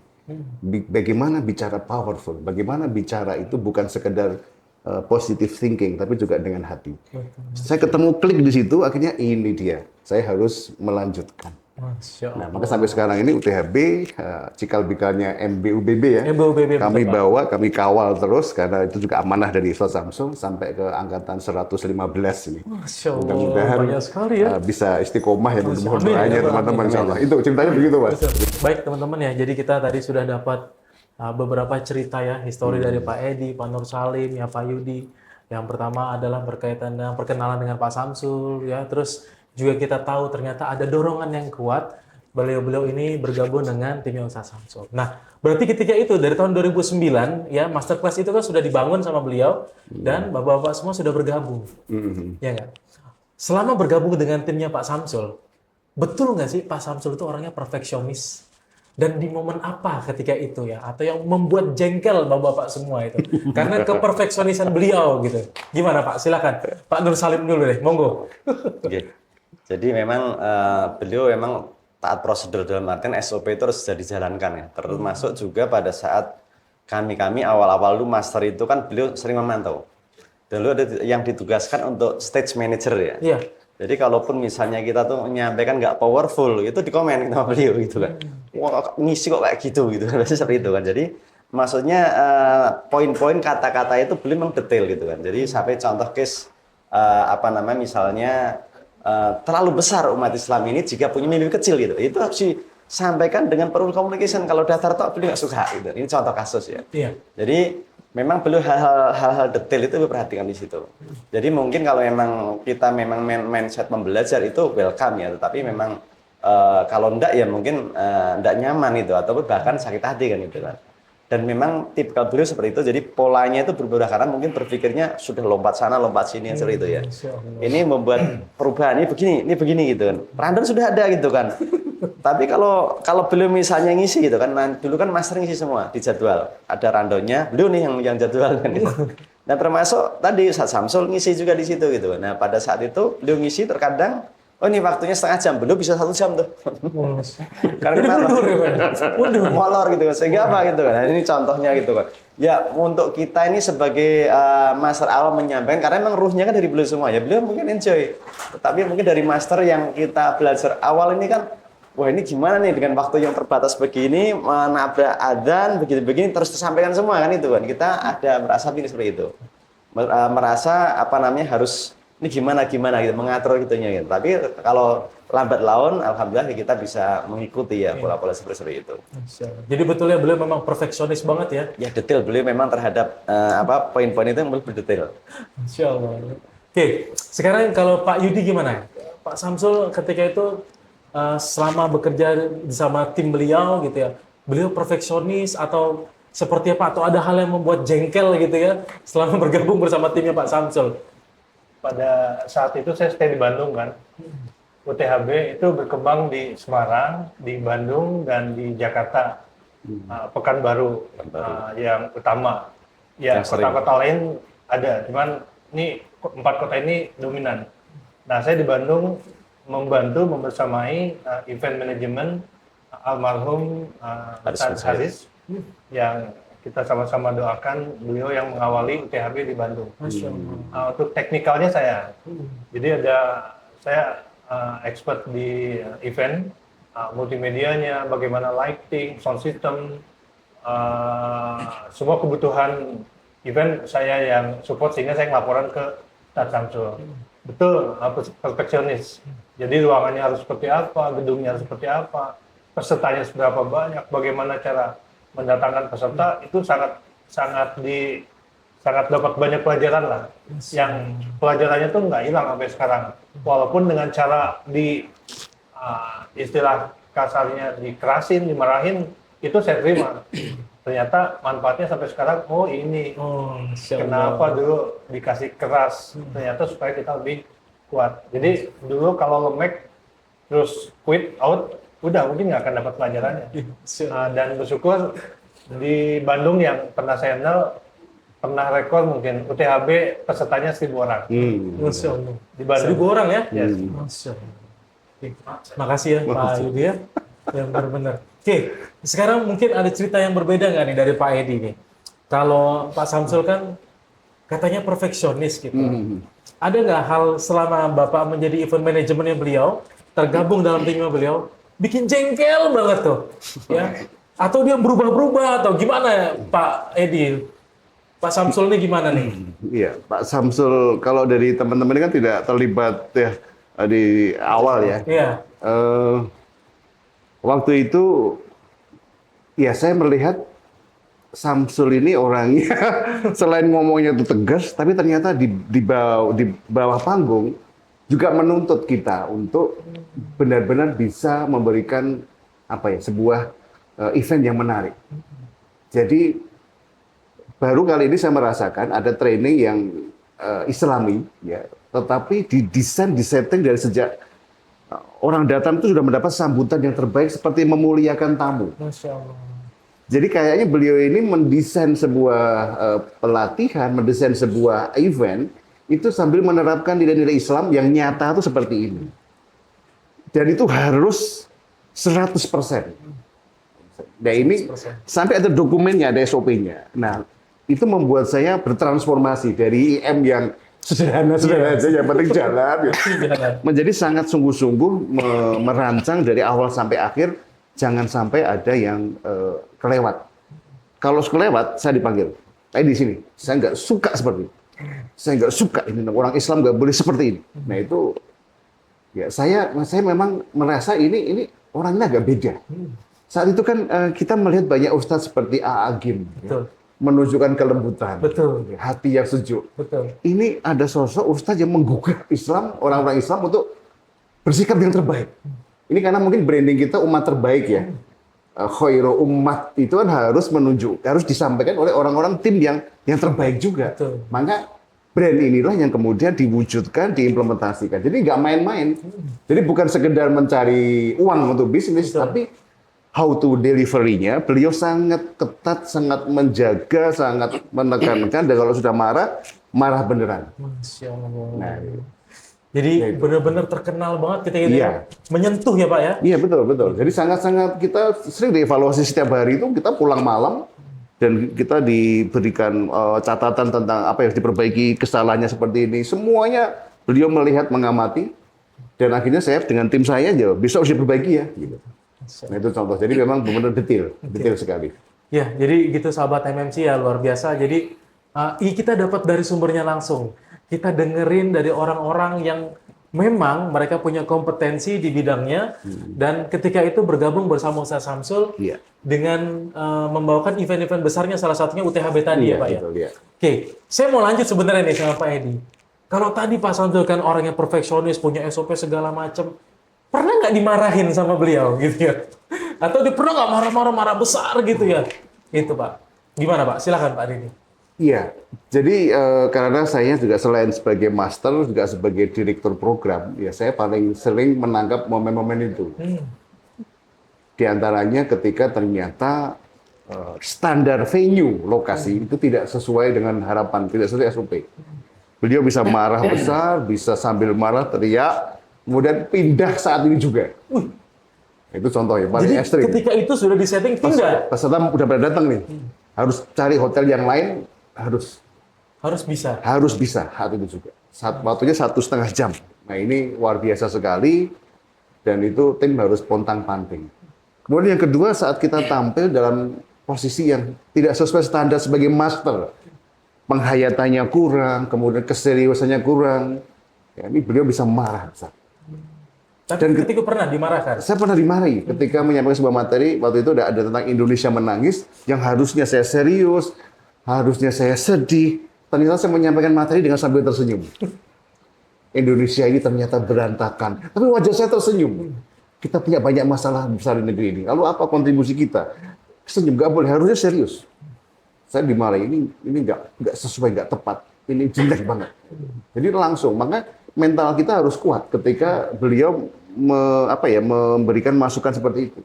Bagaimana bicara powerful, bagaimana bicara itu bukan sekedar positive thinking, tapi juga dengan hati. Saya ketemu klik di situ, akhirnya ini dia. Saya harus melanjutkan. Masya Allah. Nah, maka sampai sekarang ini UTHB, cikal bakalnya MBUBB ya. MBUBB, kami betul, Pak. bawa, kami kawal terus, karena itu juga amanah dari Ustadz Samsul, sampai ke angkatan 115 ini. Masya Allah, Mudah-mudahan banyak sekali ya. bisa istiqomah ya, mohon Amin, doanya ya, Pak. teman-teman insyaallah. Itu ceritanya begitu, Mas. Baik teman-teman ya, jadi kita tadi sudah dapat beberapa cerita ya, histori dari Pak Edi, Pak Nur Salim, ya Pak Yudi. Yang pertama adalah berkaitan dengan perkenalan dengan Pak Samsul ya, terus juga kita tahu ternyata ada dorongan yang kuat beliau-beliau ini bergabung dengan timnya Ustadz Samsul. Nah, berarti ketika itu dari tahun 2009 ya, masterclass itu kan sudah dibangun sama beliau dan bapak-bapak semua sudah bergabung. Ya nggak? Selama bergabung dengan timnya Pak Samsul, betul nggak sih Pak Samsul itu orangnya perfeksionis? Dan di momen apa ketika itu ya? Atau yang membuat jengkel bapak-bapak semua itu? Karena keperfeksionisan beliau gitu. Gimana Pak? Silakan. Pak Nur Salim dulu deh, monggo. Oke. Jadi memang beliau memang taat prosedur, dalam artian SOP itu harus sudah dijalankan ya. Termasuk juga pada saat kami awal-awal dulu master itu kan beliau sering memantau. Dan beliau ada yang ditugaskan untuk stage manager ya. Iya. Jadi kalaupun misalnya kita tuh menyampaikan nggak powerful, itu dikomen sama beliau gitu kan. Wah, ngisi kok kayak gitu biasanya seperti itu kan. Jadi maksudnya poin-poin kata-kata itu beliau memang detail gitu kan. Jadi sampai contoh case misalnya terlalu besar umat Islam ini jika punya mimpi kecil gitu. Itu harus disampaikan dengan perlu communication. Kalau datar tok beliau nggak suka gitu. Ini contoh kasus ya. Iya. Jadi memang beliau hal-hal detail itu diperhatikan di situ. Jadi mungkin kalau memang kita memang mindset membelajar itu welcome ya, tetapi memang kalau enggak ya mungkin enggak nyaman itu atau bahkan sakit hati kan gitu kan. Dan memang tipikal beliau seperti itu, jadi polanya itu berubah karena mungkin berpikirnya sudah lompat sana lompat sini seperti itu ya. Ini membuat perubahan ini begini gitu kan. Random sudah ada gitu kan. Tapi kalau beliau misalnya ngisi gitu kan, dulu kan master ngisi semua di jadwal. Ada randomnya, beliau nih yang jadwal kan gitu. Nah termasuk tadi Ustadz Samsul ngisi juga di situ gitu. Nah pada saat itu beliau ngisi terkadang, oh ini waktunya setengah jam, beliau bisa 1 jam tuh. Karena molor gitu kan, sehingga apa gitu kan. Nah, ini contohnya gitu kan. Ya untuk kita ini sebagai master awal menyampaikan, karena memang ruhnya kan dari beliau semua ya. Beliau mungkin enjoy, tapi mungkin dari master yang kita belajar awal ini kan, wah ini gimana nih dengan waktu yang terbatas begini, menabrak adzan begini-begini terus disampaikan semua kan itu kan. Kita ada merasa ini seperti itu. Merasa harus ini gimana gitu mengatur gitunya gitu. Tapi kalau lambat laun alhamdulillah kita bisa mengikuti ya pola-pola seperti itu. Jadi betulnya beliau memang perfeksionis banget ya. Ya detail beliau memang terhadap poin-poin itu yang lebih detail. Insyaallah. Oke, sekarang kalau Pak Yudi gimana? Pak Samsul ketika itu selama bekerja bersama tim beliau gitu ya, beliau perfeksionis atau seperti apa? Atau ada hal yang membuat jengkel gitu ya selama bergabung bersama timnya Pak Samsul? Pada saat itu saya stay di Bandung kan. UTHB itu berkembang di Semarang, di Bandung, dan di Jakarta. Pekanbaru yang utama. Ya, kota-kota lain ada, cuman ini 4 kota ini dominan. Nah, saya di Bandung membantu membersamai event manajemen almarhum Ustadz Haris yang kita sama-sama doakan beliau yang mengawali UTHB di Bandung. Untuk teknikalnya saya, jadi saya expert di event, multimedianya, bagaimana lighting, sound system, semua kebutuhan event saya yang support sehingga saya ngelaporan ke Ustadz Samsul. Betul, perfeksionis. Jadi ruangannya harus seperti apa, gedungnya harus seperti apa, pesertanya seberapa banyak, bagaimana cara mendatangkan peserta, itu sangat dapat banyak pelajaran lah. Yang pelajarannya tuh nggak hilang sampai sekarang. Walaupun dengan cara istilah kasarnya dikerasin, dimarahin, itu saya terima. ternyata manfaatnya sampai sekarang, oh ini Oh, Masya Allah. kenapa dulu dikasih keras, ternyata supaya kita lebih kuat. Jadi dulu kalau lemek terus quit out, udah mungkin nggak akan dapat pelajarannya. Masya Allah. Dan bersyukur di Bandung yang pernah saya kenal, pernah rekor mungkin UTHB pesertanya 1.000 orang. Masya Allah. Di Bandung. 1.000 orang ya? Yes. Masya Allah. Oke. Makasih ya Pak Yudi ya. Yang benar-benar. Oke, sekarang mungkin ada cerita yang berbeda nggak nih dari Pak Edi nih? Kalau Pak Samsul kan katanya perfeksionis gitu. Ada nggak hal selama Bapak menjadi event manajemennya beliau, tergabung dalam timnya beliau, bikin jengkel banget tuh? Ya? Atau dia berubah-berubah atau gimana ya, Pak Edi? Pak Samsul ini gimana nih? Iya, Pak Samsul kalau dari teman-teman ini kan tidak terlibat ya di awal ya. Iya. Waktu itu ya saya melihat Samsul ini orangnya selain ngomongnya itu tegas, tapi ternyata di bawah panggung juga menuntut kita untuk benar-benar bisa memberikan apa ya sebuah event yang menarik. Jadi baru kali ini saya merasakan ada training yang Islami, ya, tetapi disetting dari sejak orang datang itu sudah mendapat sambutan yang terbaik seperti memuliakan tamu. Masya Allah. Jadi kayaknya beliau ini mendesain sebuah pelatihan, mendesain sebuah event itu sambil menerapkan nilai-nilai Islam yang nyata itu seperti ini. Dan itu harus 100%. Nah ini 100%. sampai ada dokumennya, ada SOP-nya. Nah itu membuat saya bertransformasi dari IM yang sederhana-sederhana aja, yang penting jalan, ya, menjadi sangat sungguh-sungguh merancang dari awal sampai akhir, jangan sampai ada yang kelewat. Kalau kelewat, saya dipanggil. Di sini, saya nggak suka seperti itu. Saya nggak suka ini orang Islam nggak boleh seperti ini. Nah itu, ya saya memang merasa ini orangnya agak beda. Saat itu kan kita melihat banyak ustadz seperti Agim. Betul. Ya, menunjukkan kelembutan, Betul. hati yang sejuk. Betul. Ini ada sosok ustadz yang menggugah Islam, orang-orang Islam untuk bersikap yang terbaik. Ini karena mungkin branding kita umat terbaik ya. Khairu umat itu kan harus disampaikan oleh orang-orang tim yang terbaik juga. Betul. Maka brand inilah yang kemudian diwujudkan, diimplementasikan. Jadi nggak main-main. Jadi bukan sekedar mencari uang untuk bisnis, Betul. tapi how to delivery-nya, beliau sangat ketat, sangat menjaga, sangat menekankan, dan kalau sudah marah beneran. Masya Allah. Nah, Jadi benar-benar terkenal banget ketika itu Iya. menyentuh ya Pak ya? iya betul. Jadi sangat-sangat kita sering dievaluasi setiap hari itu, kita pulang malam, dan kita diberikan catatan tentang apa yang harus diperbaiki, kesalahannya seperti ini. Semuanya beliau melihat, mengamati, dan akhirnya saya dengan tim saya aja, bisa harus diperbaiki ya. Gitu. Nah itu contoh. Jadi memang benar-benar detail sekali. Ya, jadi gitu sahabat MMC ya luar biasa. Jadi kita dapat dari sumbernya langsung. Kita dengerin dari orang-orang yang memang mereka punya kompetensi di bidangnya dan ketika itu bergabung bersama Ustaz Samsul Iya. dengan membawakan event-event besarnya salah satunya UTHB tadi ya Pak ya. Betul, iya. Oke, saya mau lanjut sebenarnya nih sama Pak Edi. Kalau tadi Pak Samsul kan orang yang perfeksionis, punya SOP segala macam, pernah nggak dimarahin sama beliau gitu ya? Atau dia pernah nggak marah besar gitu ya? Itu Pak. Gimana Pak? Silakan Pak Edi. Iya, jadi karena saya juga selain sebagai master, juga sebagai direktur program, ya saya paling sering menangkap momen-momen itu. Di antaranya ketika ternyata standar venue, lokasi itu tidak sesuai dengan harapan, tidak sesuai SOP. Beliau bisa marah besar, bisa sambil marah teriak, kemudian pindah saat ini juga. Itu contoh yang paling Jadi ekstrim. ketika itu sudah disetting pindah. Peserta udah pada datang nih, harus cari hotel yang lain, Harus bisa. harus bisa saat itu juga. Waktunya 1,5 jam. Nah ini luar biasa sekali dan itu tim harus pontang-panting. Kemudian yang kedua saat kita tampil dalam posisi yang tidak sesuai standar sebagai master, penghayatannya kurang, kemudian keseriusannya kurang. Ya, ini beliau bisa marah besar. Tapi ketika pernah dimarahkan. Saya pernah dimarahi ketika menyampaikan sebuah materi, waktu itu ada tentang Indonesia menangis, yang harusnya saya serius, harusnya saya sedih. Ternyata saya menyampaikan materi dengan sambil tersenyum. Indonesia ini ternyata berantakan. Tapi wajah saya tersenyum. Kita punya banyak masalah besar di negeri ini. Lalu apa kontribusi kita? senyum, nggak boleh, harusnya serius. Saya dimarahin, ini nggak sesuai, nggak tepat, ini jelek banget. Jadi langsung, maka mental kita harus kuat ketika beliau memberikan masukan seperti itu.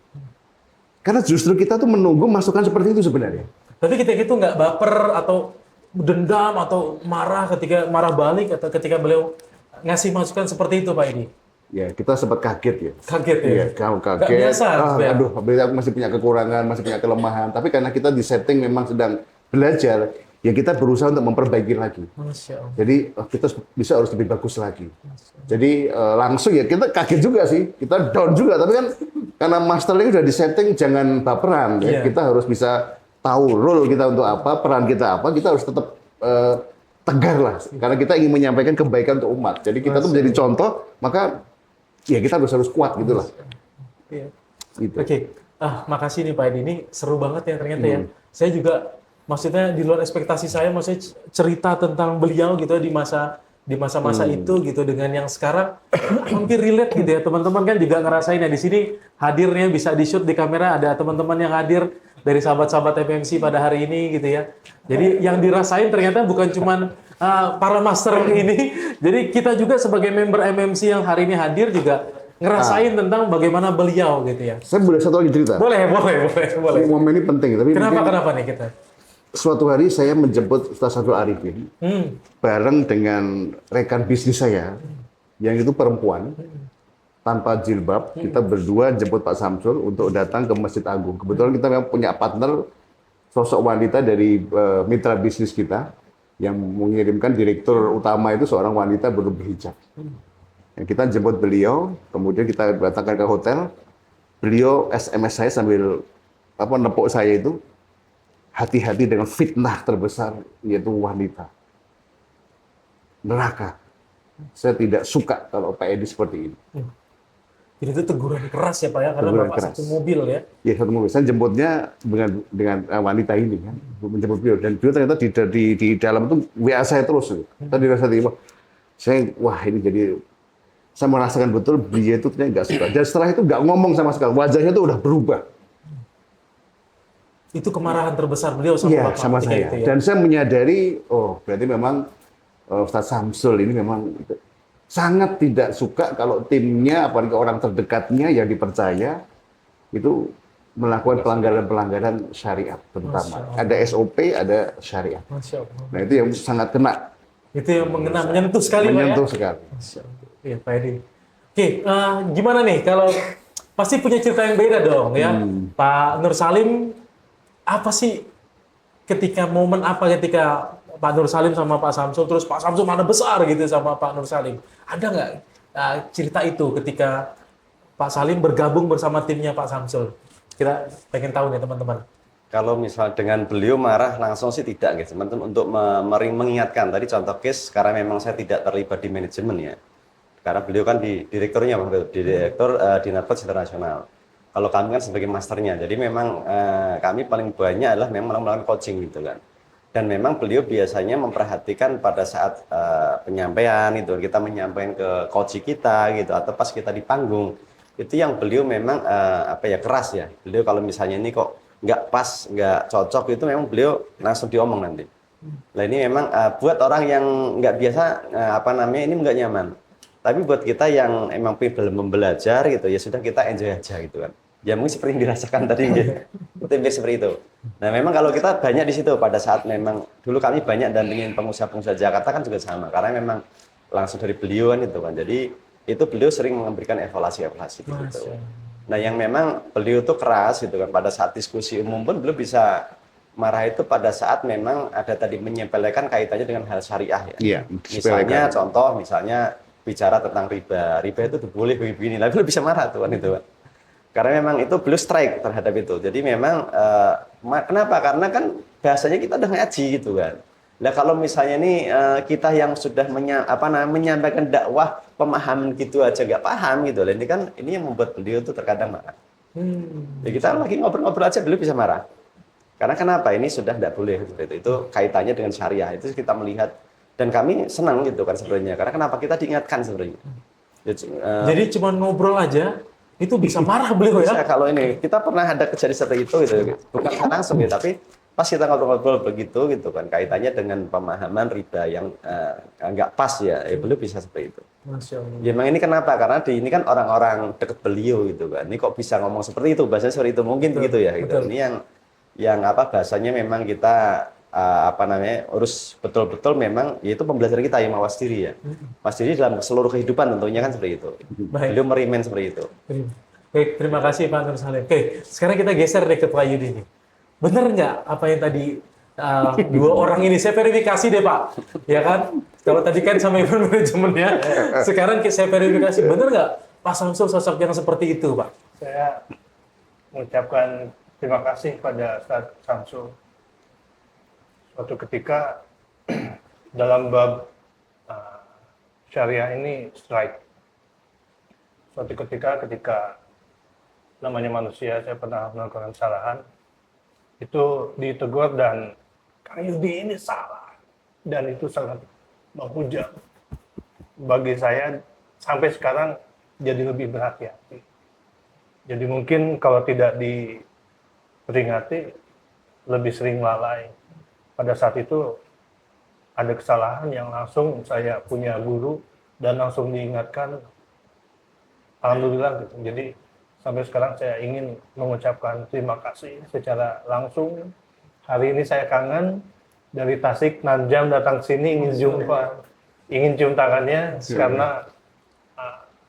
Karena justru kita tuh menunggu masukan seperti itu sebenarnya. Tapi kita itu nggak baper atau dendam atau marah ketika marah balik atau ketika beliau ngasih masukan seperti itu Pak Edi? Ya, kita sempat kaget ya. Kaget ya? Iya, kaget. Nggak biasa. Aduh, aku masih punya kekurangan, masih punya kelemahan. Tapi karena kita di setting memang sedang belajar, ya kita berusaha untuk memperbaiki lagi. Masya Allah. Jadi kita harus lebih bagus lagi. Jadi langsung ya kita kaget juga sih, kita down juga. Tapi kan karena master ini udah di setting, jangan baperan. Ya. Iya. Kita harus bisa tahu role kita untuk apa, peran kita apa. Kita harus tetap tegar lah. Karena kita ingin menyampaikan kebaikan untuk umat. Jadi kita tuh menjadi contoh, maka ya kita harus kuat gitulah. Iya. Gitu. Oke. Makasih nih Pak Edi. Ini seru banget ya ternyata ya. Saya juga maksudnya di luar ekspektasi saya, maksudnya cerita tentang beliau gitu di masa-masa itu gitu dengan yang sekarang hampir relate gitu ya. Teman-teman kan juga ngerasain ya di sini hadirnya bisa di-shoot di kamera, ada teman-teman yang hadir dari sahabat-sahabat FMC pada hari ini gitu ya. Jadi yang dirasain ternyata bukan cuman para master ini. Jadi kita juga sebagai member MMC yang hari ini hadir juga ngerasain tentang bagaimana beliau gitu ya. Saya boleh satu lagi cerita. Boleh. Momen ini penting, tapi Kenapa nih kita? suatu hari saya menjemput Ustaz Abdul Arifin bareng dengan rekan bisnis saya yang itu perempuan tanpa jilbab. Kita berdua jemput Pak Samsul untuk datang ke Masjid Agung. Kebetulan kita memang punya partner sosok wanita dari mitra bisnis kita yang mengirimkan direktur utama itu seorang wanita berhijab. Yang kita jemput beliau, kemudian kita datangkan ke hotel. Beliau SMS saya sambil nepuk saya itu, hati-hati dengan fitnah terbesar, yaitu wanita. Neraka. Saya tidak suka kalau Pak Edi seperti ini. Jadi itu teguran keras ya Pak ya, karena Teguran Bapak keras. satu mobil ya. Ya, satu mobil. Saya jemputnya dengan wanita ini kan, menjemput beliau. Dan beliau ternyata di dalam itu WA saya terus. Tadi rasa tiba, wah ini jadi, saya merasakan betul beliau itu ternyata nggak suka. Dan setelah itu nggak ngomong sama sekali, wajahnya itu udah berubah. Itu kemarahan terbesar beliau sama Iya, Bapak sama ketika saya. itu ya. Dan saya menyadari, berarti memang Ustaz Samsul ini memang sangat tidak suka kalau timnya, apalagi orang terdekatnya yang dipercaya, itu melakukan pelanggaran-pelanggaran syariat terutama. Ada SOP, ada syariat. Masya Allah. Nah itu yang sangat kena. Itu yang menyentuh sekali Menyentuh Pak ya. sekali. Masya Allah. Iya Pak Edi. Oke, gimana nih kalau pasti punya cerita yang beda dong ya. Pak Nur Salim, apa sih ketika Pak Nur Salim sama Pak Samsul, terus Pak Samsul mana besar gitu sama Pak Nur Salim. Ada nggak cerita itu ketika Pak Salim bergabung bersama timnya Pak Samsul? Kita pengen tahu nih teman-teman. Kalau misal dengan beliau marah langsung sih tidak gitu, teman-teman, untuk mengingatkan tadi contoh case karena memang saya tidak terlibat di manajemen ya. Karena beliau kan direkturnya direktur di Narkotika Internasional. Kalau kami kan sebagai masternya, jadi memang kami paling banyak adalah memang melakukan coaching gitu kan. Dan memang beliau biasanya memperhatikan pada saat penyampaian itu, kita menyampaikan ke coach kita gitu, atau pas kita di panggung, itu yang beliau memang keras ya. Beliau kalau misalnya ini kok nggak pas, nggak cocok, itu memang beliau langsung diomong nanti. Nah ini memang buat orang yang nggak biasa, ini nggak nyaman. Tapi buat kita yang emang belum belajar gitu, ya sudah kita enjoy aja gitu kan. Ya mungkin seperti yang dirasakan tadi gitu. Seperti itu. Nah memang kalau kita banyak di situ pada saat memang dulu kami banyak dampingin pengusaha-pengusaha Jakarta kan juga sama, karena memang langsung dari beliau kan itu kan. Jadi itu beliau sering memberikan evaluasi gitu. Nah yang memang beliau tuh keras gitu kan, pada saat diskusi umum pun beliau bisa marah itu pada saat memang ada tadi menyepelekan kaitannya dengan hal syariah ya. Iya, Misalnya contoh bicara tentang riba itu boleh begini, tapi beliau bisa marah tuh kan itu kan. Karena memang itu beliau strike terhadap itu. Jadi memang kenapa? Karena kan bahasanya kita udah ngaji gitu kan. Nah kalau misalnya nih kita yang sudah menyampaikan dakwah pemahaman gitu aja nggak paham gitu. Ini kan ini yang membuat beliau tuh terkadang marah. Ya kita lagi ngobrol-ngobrol aja beliau bisa marah. Karena kenapa? Ini sudah tidak boleh gitu. Itu kaitannya dengan syariah. Itu kita melihat dan kami senang gitu kan sebenarnya. Karena kenapa kita diingatkan sebenarnya. Jadi cuma ngobrol aja. itu bisa marah beliau Bisa ya. kalau ini kita pernah ada kejadian seperti itu gitu. Bukan langsung ya, tapi pas kita ngobrol-ngobrol begitu gitu kan kaitannya dengan pemahaman riba yang nggak pas ya, beliau bisa seperti itu. Masya Allah. Ya memang ini kenapa? Karena ini kan orang-orang dekat beliau gitu kan. Ini kok bisa ngomong seperti itu, bahasanya seperti itu mungkin begitu ya. Gitu. betul. Ini yang apa bahasanya memang kita apa namanya urus betul-betul memang yaitu pembelajaran kita yang mawas diri ya. Mawas diri dalam seluruh kehidupan tentunya kan seperti itu. Baik. Beliau merimen seperti itu. Baik, terima kasih Pak Nur Salim. Oke, sekarang kita geser deh ke Pak Yudi nih. Bener nggak apa yang tadi dua orang ini saya verifikasi deh Pak, ya kan? Kalau tadi kan sama event manajemennya, sekarang saya verifikasi bener nggak Pak Samsul sosok yang seperti itu Pak? Saya mengucapkan terima kasih pada Ustaz Samsul. Suatu ketika dalam bab syariah ini strike. Suatu ketika namanya manusia, saya pernah melakukan kesalahan, itu ditegur dan Kang Yudi ini salah. Dan itu sangat menghujat. Bagi saya sampai sekarang jadi lebih berhati-hati. Jadi mungkin kalau tidak diperingati, lebih sering lalai. Pada saat itu ada kesalahan yang langsung saya punya guru dan langsung diingatkan. Alhamdulillah gitu. Jadi sampai sekarang saya ingin mengucapkan terima kasih secara langsung. Hari ini saya kangen dari Tasik 6 jam datang sini ingin jumpa, ingin cium tangannya karena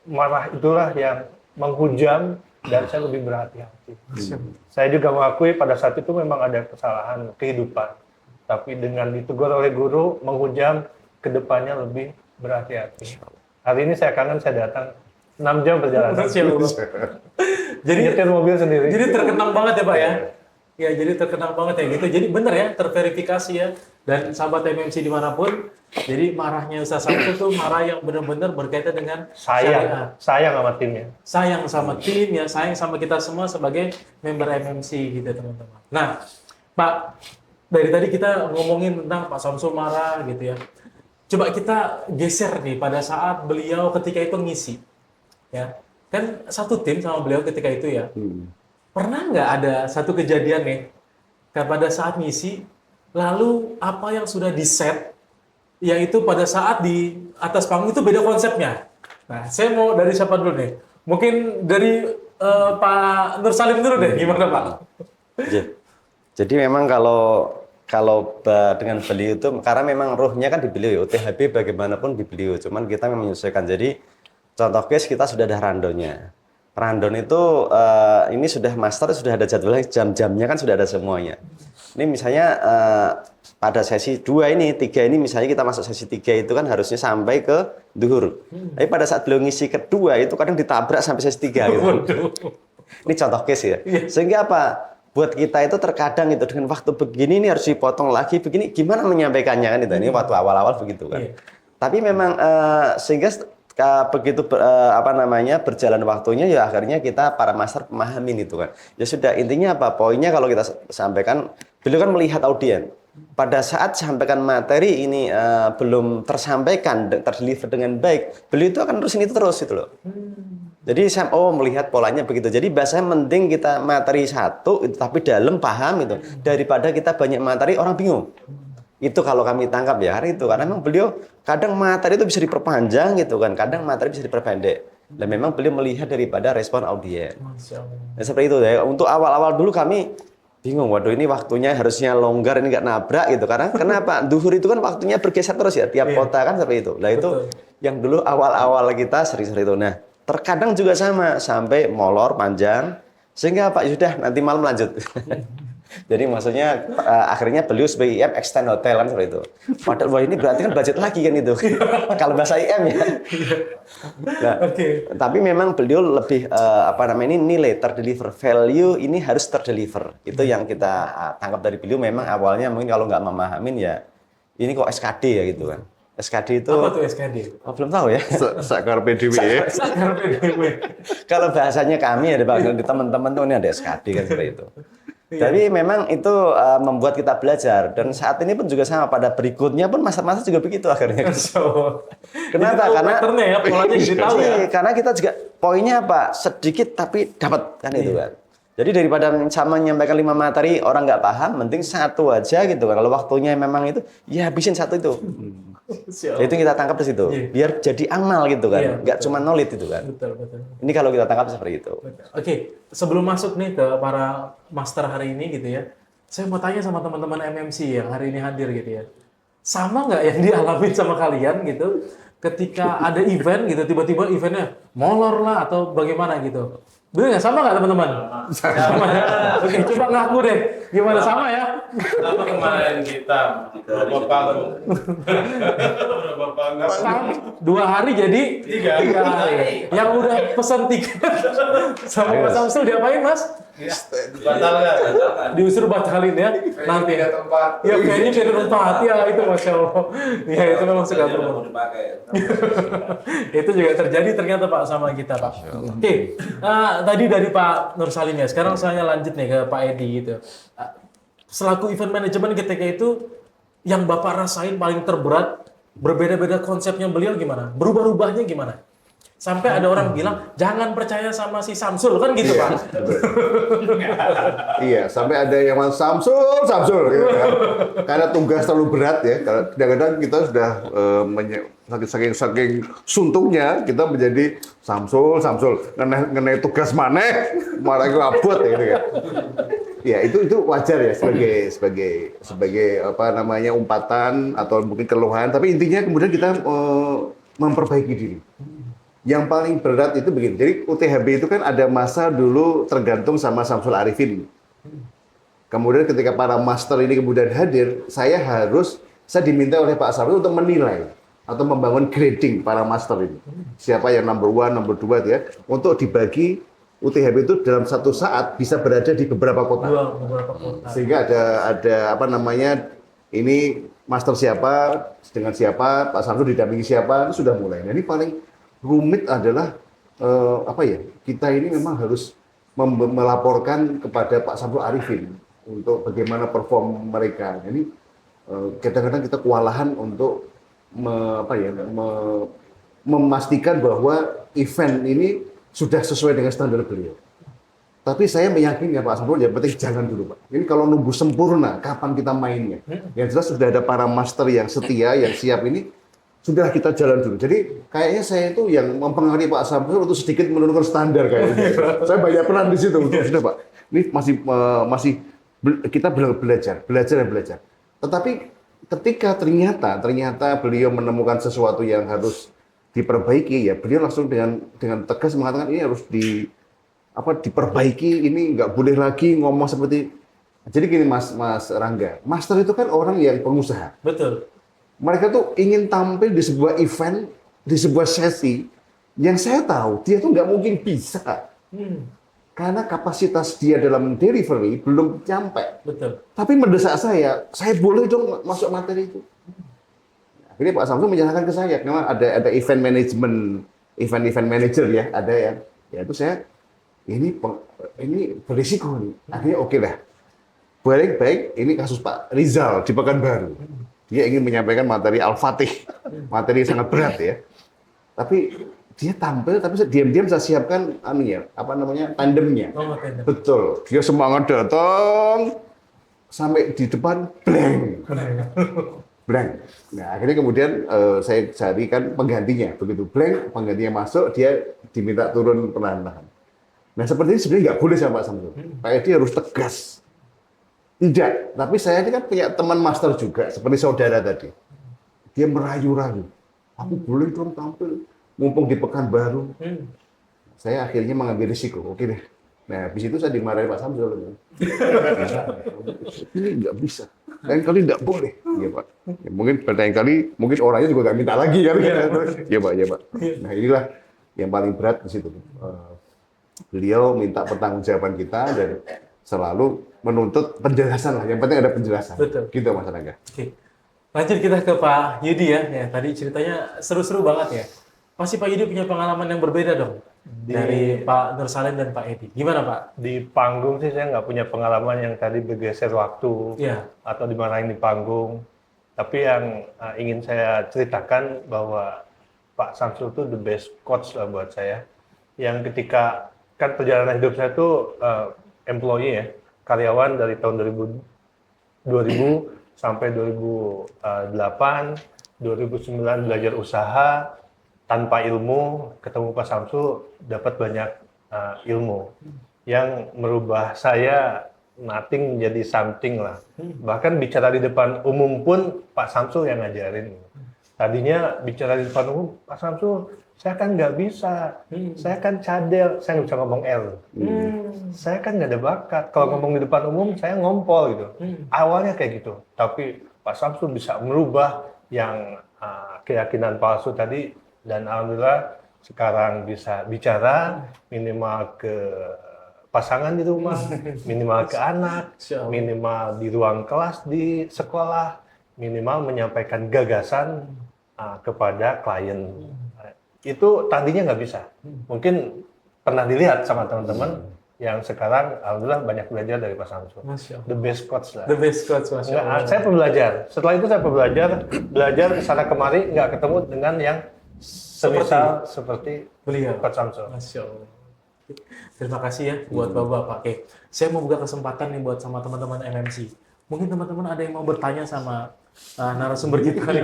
marah itulah yang menghujam dan saya lebih berhati-hati. Saya juga mengakui pada saat itu memang ada kesalahan kehidupan. Tapi dengan ditegur oleh guru, menghujam, kedepannya lebih berhati-hati. Hari ini saya kangen, saya datang 6 jam perjalanan. Jadi Nyetir mobil sendiri. Jadi terkenang banget ya Pak ya? Ya, jadi terkenang banget ya gitu. Jadi bener ya, terverifikasi ya. Dan sahabat MMC dimanapun, jadi marahnya Ustaz Samsul tuh marah yang benar-benar berkaitan dengan syariat. sayang sama timnya. Sayang sama tim ya, sayang sama kita semua sebagai member MMC gitu teman-teman. Nah, Pak, dari tadi kita ngomongin tentang Pak Samsul marah gitu ya. Coba kita geser nih pada saat beliau ketika itu ngisi. Ya, kan satu tim sama beliau ketika itu ya. Pernah nggak ada satu kejadian nih, pada saat ngisi, lalu apa yang sudah di-set, yaitu pada saat di atas panggung itu beda konsepnya. Nah, saya mau dari siapa dulu nih? Mungkin dari Pak Nur Salim dulu deh, gimana Pak? Jadi memang kalau dengan beliau itu, karena memang rohnya kan di beliau, UTHB bagaimanapun di beliau, cuman kita menyesuaikan. Jadi contoh case kita sudah ada randonya. Random itu ini sudah master, sudah ada jadwalnya, jam-jamnya kan sudah ada semuanya. Ini misalnya pada sesi 2 ini, 3 ini misalnya kita masuk sesi 3 itu kan harusnya sampai ke duhur. Tapi pada saat beliau ngisi kedua itu kadang ditabrak sampai sesi 3 gitu. Ini contoh case ya. Sehingga apa? Buat kita itu terkadang itu dengan waktu begini ini harus dipotong lagi begini, gimana menyampaikannya kan itu. Ini waktu awal-awal begitu kan. Tapi memang sehingga begitu berjalan waktunya ya akhirnya kita para master pemahamin itu kan. Ya sudah, intinya apa? Poinnya kalau kita sampaikan, beliau kan melihat audien. Pada saat sampaikan materi ini belum tersampaikan, terdeliver dengan baik, beliau itu akan terusin itu terus itu loh. Jadi saya melihat polanya begitu. Jadi bahasanya mending kita materi satu itu, tapi dalam paham itu daripada kita banyak materi orang bingung. Itu kalau kami tangkap ya hari itu, karena memang beliau kadang materi itu bisa diperpanjang gitu kan, kadang materi bisa diperpendek. Dan memang beliau melihat daripada respon audien. Nah, seperti itu ya. Untuk awal-awal dulu kami bingung, waduh ini waktunya harusnya longgar, ini nggak nabrak gitu. Karena kenapa? Duhur itu kan waktunya bergeser terus ya, tiap kota kan seperti itu. Nah itu yang dulu awal-awal kita sering-sering itu. Nah terkadang juga sama, sampai molor panjang, sehingga Pak sudah nanti malam lanjut. Jadi maksudnya akhirnya beliau sebagai IM extend hotel kan seperti itu. Padahal wah ini berarti kan budget lagi kan itu. Kalau bahasa IM ya. Nah, tapi memang beliau lebih ini nilai terdeliver, value ini harus terdeliver. Itu yang kita tangkap dari beliau. Memang awalnya mungkin kalau nggak memahamin ya ini kok SKD ya gitu kan. SKD itu apa tuh SKD? Oh, belum tahu ya. Sakar PDW. Kalau bahasanya kami ada di teman-teman tuh ini ada SKD kan seperti itu. Tapi memang itu membuat kita belajar dan saat ini pun juga sama pada berikutnya pun masa-masa juga begitu akhirnya. Kenapa? Jadi tahu Karena patternnya ya, polanya jadi tahu ya. karena kita juga poinnya apa? Sedikit tapi dapat kan itu kan. Jadi daripada sama menyampaikan 5 materi orang nggak paham, mending satu aja gitu kan. Kalau waktunya memang itu, ya habisin satu itu. Itu yang kita tangkap di situ. Biar jadi amal gitu kan. Iya, Nggak cuma knowledge itu kan. Betul, betul. Ini kalau kita tangkap seperti itu. Oke, sebelum masuk nih ke para master hari ini gitu ya, saya mau tanya sama teman-teman MMC yang hari ini hadir gitu ya. Sama nggak yang dialami sama kalian gitu ketika ada event gitu, tiba-tiba eventnya molor lah atau bagaimana gitu? Bener nggak? Sama nggak teman-teman? Sama ya? Oke, coba ngaku deh. Gimana, sama ya? Apa kemarin kita berapa panggung? Berapa panggung? 2 hari jadi 3 3 hari. Yang udah pesan tiket sama Mas Samsul diapain Mas? Batal nggak? Diusir batalin ya nanti. Tempat. Ya kayaknya beda tempat ya itu Masya Allah. Ya itu memang suka Mau dipakai. Itu juga terjadi ternyata Pak sama kita Pak. Oke, tadi dari Pak Nur Salim ya. Sekarang saya lanjut nih ke Pak Edi gitu. Selaku event manajemen ketika itu yang Bapak rasain paling terberat, berbeda-beda konsepnya beliau gimana? Berubah-ubahnya gimana? Sampai ada orang bilang jangan percaya sama si Samsul kan gitu Pak. Iya, sampai ada yang mau Samsul gitu kan. Karena tugas terlalu berat ya. Karena kadang-kadang kita sudah saking suntungnya kita menjadi Samsul ngenai tugas malah ngabut ya gitu kan. Ya itu wajar ya sebagai apa namanya umpatan atau mungkin keluhan. Tapi intinya kemudian kita memperbaiki diri. Yang paling berat itu begini, jadi UTHB itu kan ada masa dulu tergantung sama Samsul Arifin. Kemudian ketika para master ini kemudian hadir, saya diminta oleh Pak Samsul untuk menilai atau membangun grading para master ini. Siapa yang number 1, number 2 ya, untuk dibagi UTHB itu dalam satu saat bisa berada di beberapa kota. Beberapa kota. Sehingga ada apa namanya, ini master siapa, dengan siapa, Pak Samsul didampingi siapa, itu sudah mulai. Nah ini paling rumit adalah kita ini memang harus melaporkan kepada Pak Samsul Arifin untuk bagaimana perform mereka. Jadi kadang-kadang kita kewalahan untuk memastikan bahwa event ini sudah sesuai dengan standar beliau. Tapi saya meyakini ya Pak Samsul, yang penting jangan dulu Pak. Ini kalau nunggu sempurna, kapan kita mainnya? Yang jelas sudah ada para master yang setia, yang siap ini. Sudah kita jalan dulu. Jadi kayaknya saya itu yang mempengaruhi Pak Samsul untuk sedikit menurunkan standar kayaknya. Saya banyak peran di situ. Sudah Pak. Ini masih kita belajar. Tetapi ketika ternyata beliau menemukan sesuatu yang harus diperbaiki, ya beliau langsung dengan tegas mengatakan ini harus diperbaiki. Ini nggak boleh lagi ngomong seperti. Jadi gini Mas Rangga, master itu kan orang yang pengusaha. Betul. Mereka tuh ingin tampil di sebuah event, di sebuah sesi, yang saya tahu dia tuh nggak mungkin bisa. Karena kapasitas dia dalam delivery belum nyampe. Betul. Tapi mendesak saya boleh dong masuk materi itu. Akhirnya Pak Samsul menyarankan ke saya, karena ada event manager ya, ada ya itu saya, ini berisiko nih. Akhirnya oke lah. Baik, ini kasus Pak Rizal di Pekanbaru. Dia ingin menyampaikan materi Al-Fatih, materi yang sangat berat ya. Tapi dia tampil, tapi diam-diam saya siapkan tandemnya. Oh, tandem. Betul, dia semangat datang, sampai di depan blank. Nah akhirnya kemudian saya carikan penggantinya, begitu blank, penggantinya masuk, dia diminta turun perlahan-lahan. Nah seperti ini sebenarnya nggak boleh sama Pak Samsul. Pak Edi harus tegas. Tidak, tapi saya ini kan punya teman master juga, seperti saudara tadi. Dia merayu-rayu. Aku boleh dong tampil, mumpung di Pekanbaru. Saya akhirnya mengambil risiko, oke deh. Nah, habis itu saya dimarahin Pak Samsul. Ini nggak bisa. Lain kali nggak boleh. Iya Pak. Ya, mungkin orangnya juga nggak minta lagi kan. Iya Pak. Nah inilah yang paling berat di situ. Beliau minta pertanggungjawaban kita dan selalu menuntut penjelasan lah. Yang penting ada penjelasan. Betul. Gitu Mas Rangga. Oke. Lanjut kita ke Pak Yudi ya. Tadi ceritanya seru-seru banget ya. Pasti Pak Yudi punya pengalaman yang berbeda dong. dari Pak Nur Salim dan Pak Edi. Gimana Pak? Di panggung sih saya nggak punya pengalaman yang tadi bergeser waktu Iya. atau dimarahin di panggung. Tapi yang ingin saya ceritakan bahwa Pak Samsul itu the best coach lah buat saya. Yang ketika kan perjalanan hidup saya tuh employee ya, karyawan dari tahun 2000 sampai 2008, 2009 belajar usaha tanpa ilmu, ketemu Pak Samsul dapat banyak ilmu yang merubah saya nothing jadi something lah. Bahkan bicara di depan umum pun Pak Samsul yang ngajarin. Tadinya bicara di depan umum, Pak Samsul, saya kan nggak bisa, saya kan cadel, saya nggak bisa ngomong L. Saya kan nggak ada bakat, kalau ngomong di depan umum saya ngompol gitu. Awalnya kayak gitu, tapi Pak Samsul bisa merubah yang keyakinan palsu tadi, dan alhamdulillah sekarang bisa bicara minimal ke pasangan di rumah, minimal ke anak, minimal di ruang kelas di sekolah, minimal menyampaikan gagasan kepada klien. Itu tadinya nggak bisa. Mungkin pernah dilihat sama teman-teman yang sekarang alhamdulillah banyak belajar dari Pak Samsul. The best coach lah. The best coach, Masya Allah. Saya belajar. Setelah itu saya belajar kesana kemari, nggak ketemu dengan yang seperti beliau, Coach Samsul. Masya Allah. Terima kasih ya buat Bapak. Oke, saya mau buka kesempatan nih buat sama teman-teman MMC. Mungkin teman-teman ada yang mau bertanya sama narasumber kita nih.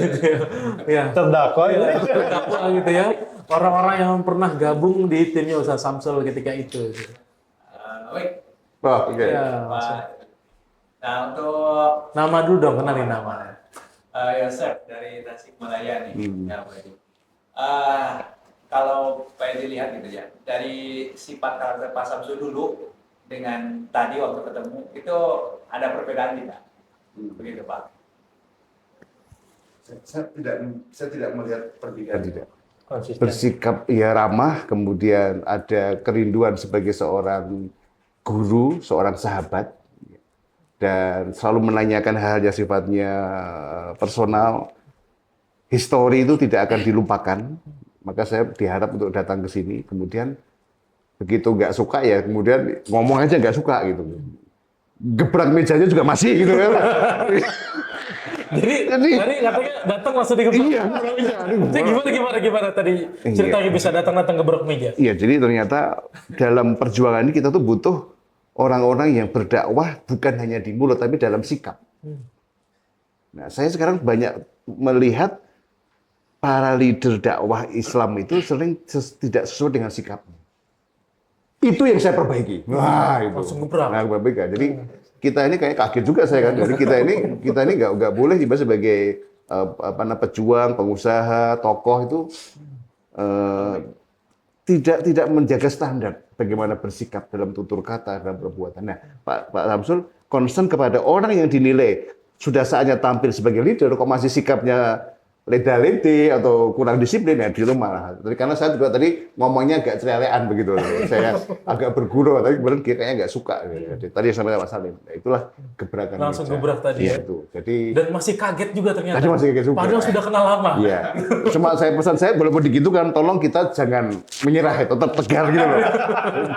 Gitu ya. Terdakwa ya. Terdakwa gitu ya. Orang-orang yang pernah gabung di timnya Ustaz Samsul ketika itu. Baik, Oh, oke. Ya, Pak. Nah, untuk nama dulu dong, kenalin nama. Yosef dari Tasikmalaya nih. Ya, Pak Edi. Kalau Pak Edi lihat gitu ya, dari sifat karakter Pak Samsul dulu dengan tadi waktu ketemu, itu ada perbedaan tidak? Begitu Pak. Saya tidak melihat perbedaan, tidak. Konsisten. Bersikap ya ramah, kemudian ada kerinduan sebagai seorang guru, seorang sahabat, dan selalu menanyakan hal yang sifatnya personal. Histori itu tidak akan dilupakan, maka saya diharap untuk datang ke sini, kemudian begitu nggak suka ya kemudian ngomong aja nggak suka gitu. Gebrak mejanya juga masih gitu kan. Jadi tadi katanya datang langsung digebrak. Iya, Gimana tadi ceritanya bisa datang gebrak meja? Iya, jadi ternyata dalam perjuangan ini kita tuh butuh orang-orang yang berdakwah bukan hanya di mulut tapi dalam sikap. Nah, saya sekarang banyak melihat para leader dakwah Islam itu sering tidak sesuai dengan sikapnya. Itu yang saya perbaiki. Wah, itu. Langsung gebrak. Nah, perbaiki. Jadi kita ini kayak kaget juga saya kan. Jadi kita ini nggak boleh tiba sebagai pejuang, pengusaha, tokoh itu tidak menjaga standar bagaimana bersikap dalam tutur kata, dalam perbuatan. Nah, Pak Samsul concern kepada orang yang dinilai sudah saatnya tampil sebagai leader, kok masih sikapnya leda-lede atau kurang disiplin ya di rumah. Karena saya juga tadi ngomongnya agak cerelean begitu. Saya agak bergurau, tapi kemudian kayaknya nggak suka. Tadi yang sampai Pak Salim. Nah, itulah gebrakan. Langsung gebrak tadi ya. Itu. Jadi dan masih kaget juga ternyata. tadi masih kaget juga. Padahal sudah kenal lama. Iya. Cuma saya pesan saya walaupun digitukan, tolong kita jangan menyerah, tetap tegar gitu loh.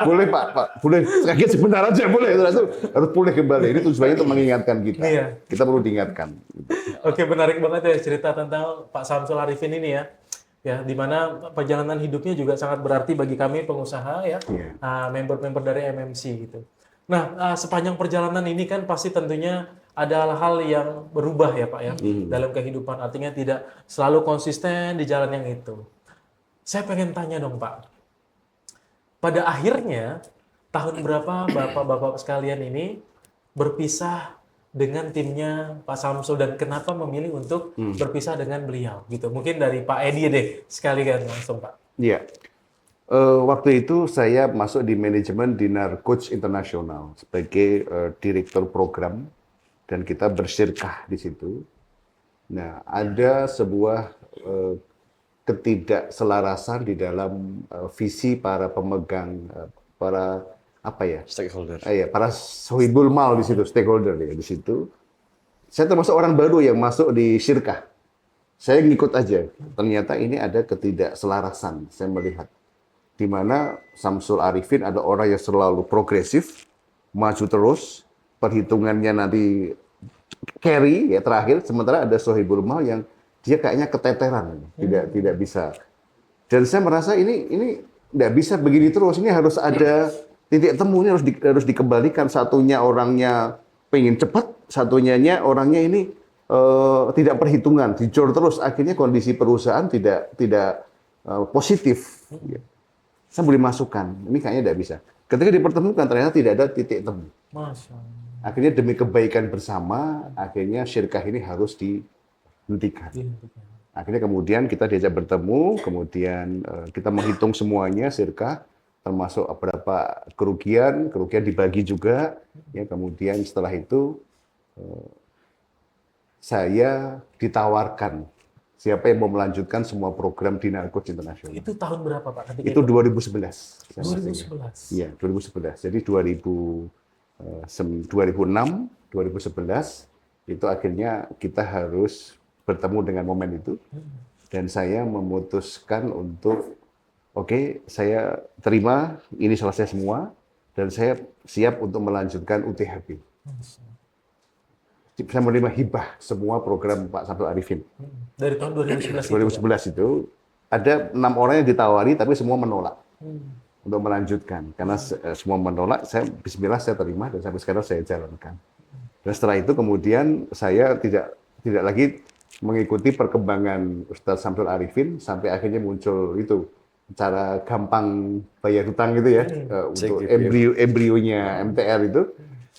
Boleh Pak, boleh kaget sebentar aja boleh. Itu harus pulih kembali. Ini tujuannya untuk mengingatkan kita. Iya. Kita perlu diingatkan. Oke, menarik banget ya cerita tentang Pak Samsul Arifin ini ya. Ya, di mana perjalanan hidupnya juga sangat berarti bagi kami pengusaha ya, Iya. member-member dari MMC gitu. Nah, sepanjang perjalanan ini kan pasti tentunya ada hal-hal yang berubah ya Pak ya dalam kehidupan. Artinya tidak selalu konsisten di jalan yang itu. Saya pengen tanya dong Pak, pada akhirnya tahun berapa bapak-bapak sekalian ini berpisah dengan timnya Pak Samsul dan kenapa memilih untuk berpisah dengan beliau gitu? Mungkin dari Pak Edi deh sekalian langsung Pak. Iya. Waktu itu saya masuk di manajemen Dinar Coach Internasional sebagai direktur program dan kita bersyirkah di situ. Nah, ada sebuah ketidakselarasan di dalam visi para pemegang para Stakeholder. para sohibul mal di situ, stakeholder ya di situ. Saya termasuk orang baru yang masuk di syirkah. Saya ngikut aja. Ternyata ini ada ketidakselarasan. Saya melihat di mana Samsul Arifin ada orang yang selalu progresif, maju terus, perhitungannya nanti carry ya terakhir, sementara ada Sohibul Mal yang dia kayaknya keteteran, tidak bisa. Dan saya merasa ini tidak bisa begini terus, ini harus ada titik temu, ini harus dikembalikan. Satunya orangnya pengen cepat, satunya orangnya ini tidak perhitungan, dicor terus, akhirnya kondisi perusahaan tidak positif. Saya boleh masukkan, ini kayaknya tidak bisa. Ketika dipertemukan ternyata tidak ada titik temu. Masya Allah. Akhirnya demi kebaikan bersama, akhirnya syirkah ini harus dihentikan. Akhirnya kemudian kita diajak bertemu, kemudian kita menghitung semuanya syirkah, termasuk berapa kerugian dibagi juga. Ya, kemudian setelah itu saya ditawarkan siapa yang mau melanjutkan semua program di Narkotika Internasional. Itu tahun berapa Pak? Ketika Itu 2011. 2011. Iya, 2011. Jadi 2006, 2011 itu akhirnya kita harus bertemu dengan momen itu. Dan saya memutuskan untuk oke, saya terima ini selesai semua dan saya siap untuk melanjutkan UTHB. Saya menerima hibah semua program Pak Samsul Arifin. Dari tahun 2011 itu. 2011 itu ada 6 orang yang ditawari tapi semua menolak untuk melanjutkan karena semua menolak. Saya Bismillah saya terima dan sampai sekarang saya jalankan. Dan setelah itu kemudian saya tidak lagi mengikuti perkembangan Ustadz Samsul Arifin sampai akhirnya muncul itu cara gampang bayar hutang gitu ya untuk embrionya MTR itu.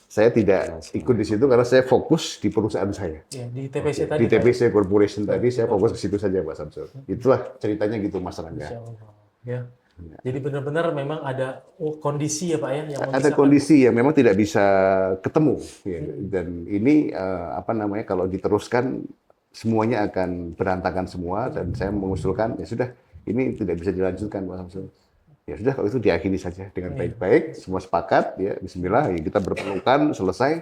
Saya tidak ikut di situ karena saya fokus di perusahaan saya. Ya, di TPC tadi. Di TPC Corporation tadi saya fokus ke situ saja Pak Samsul. Itulah ceritanya gitu Mas Rangga. Insya Allah. Ya. Jadi benar-benar memang ada kondisi ya Pak ya yang Ada kondisi yang memang tidak bisa ketemu ya. Dan ini kalau diteruskan semuanya akan berantakan semua dan saya mengusulkan ya sudah ini tidak bisa dilanjutkan Pak Samsul. Ya sudah kalau itu diakhiri saja dengan baik-baik, semua sepakat ya Bismillah ya kita berpelukan selesai.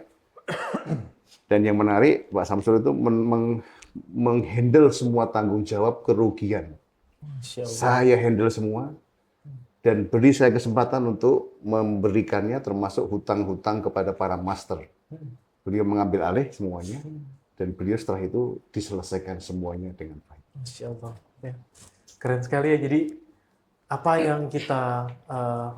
Dan yang menarik Pak Samsul itu menghandle semua tanggung jawab kerugian. Saya handle semua dan beri saya kesempatan untuk memberikannya termasuk hutang-hutang kepada para master. Beliau mengambil alih semuanya dan beliau setelah itu diselesaikan semuanya dengan baik. Masya Allah. Ya. Keren sekali ya. Jadi apa yang kita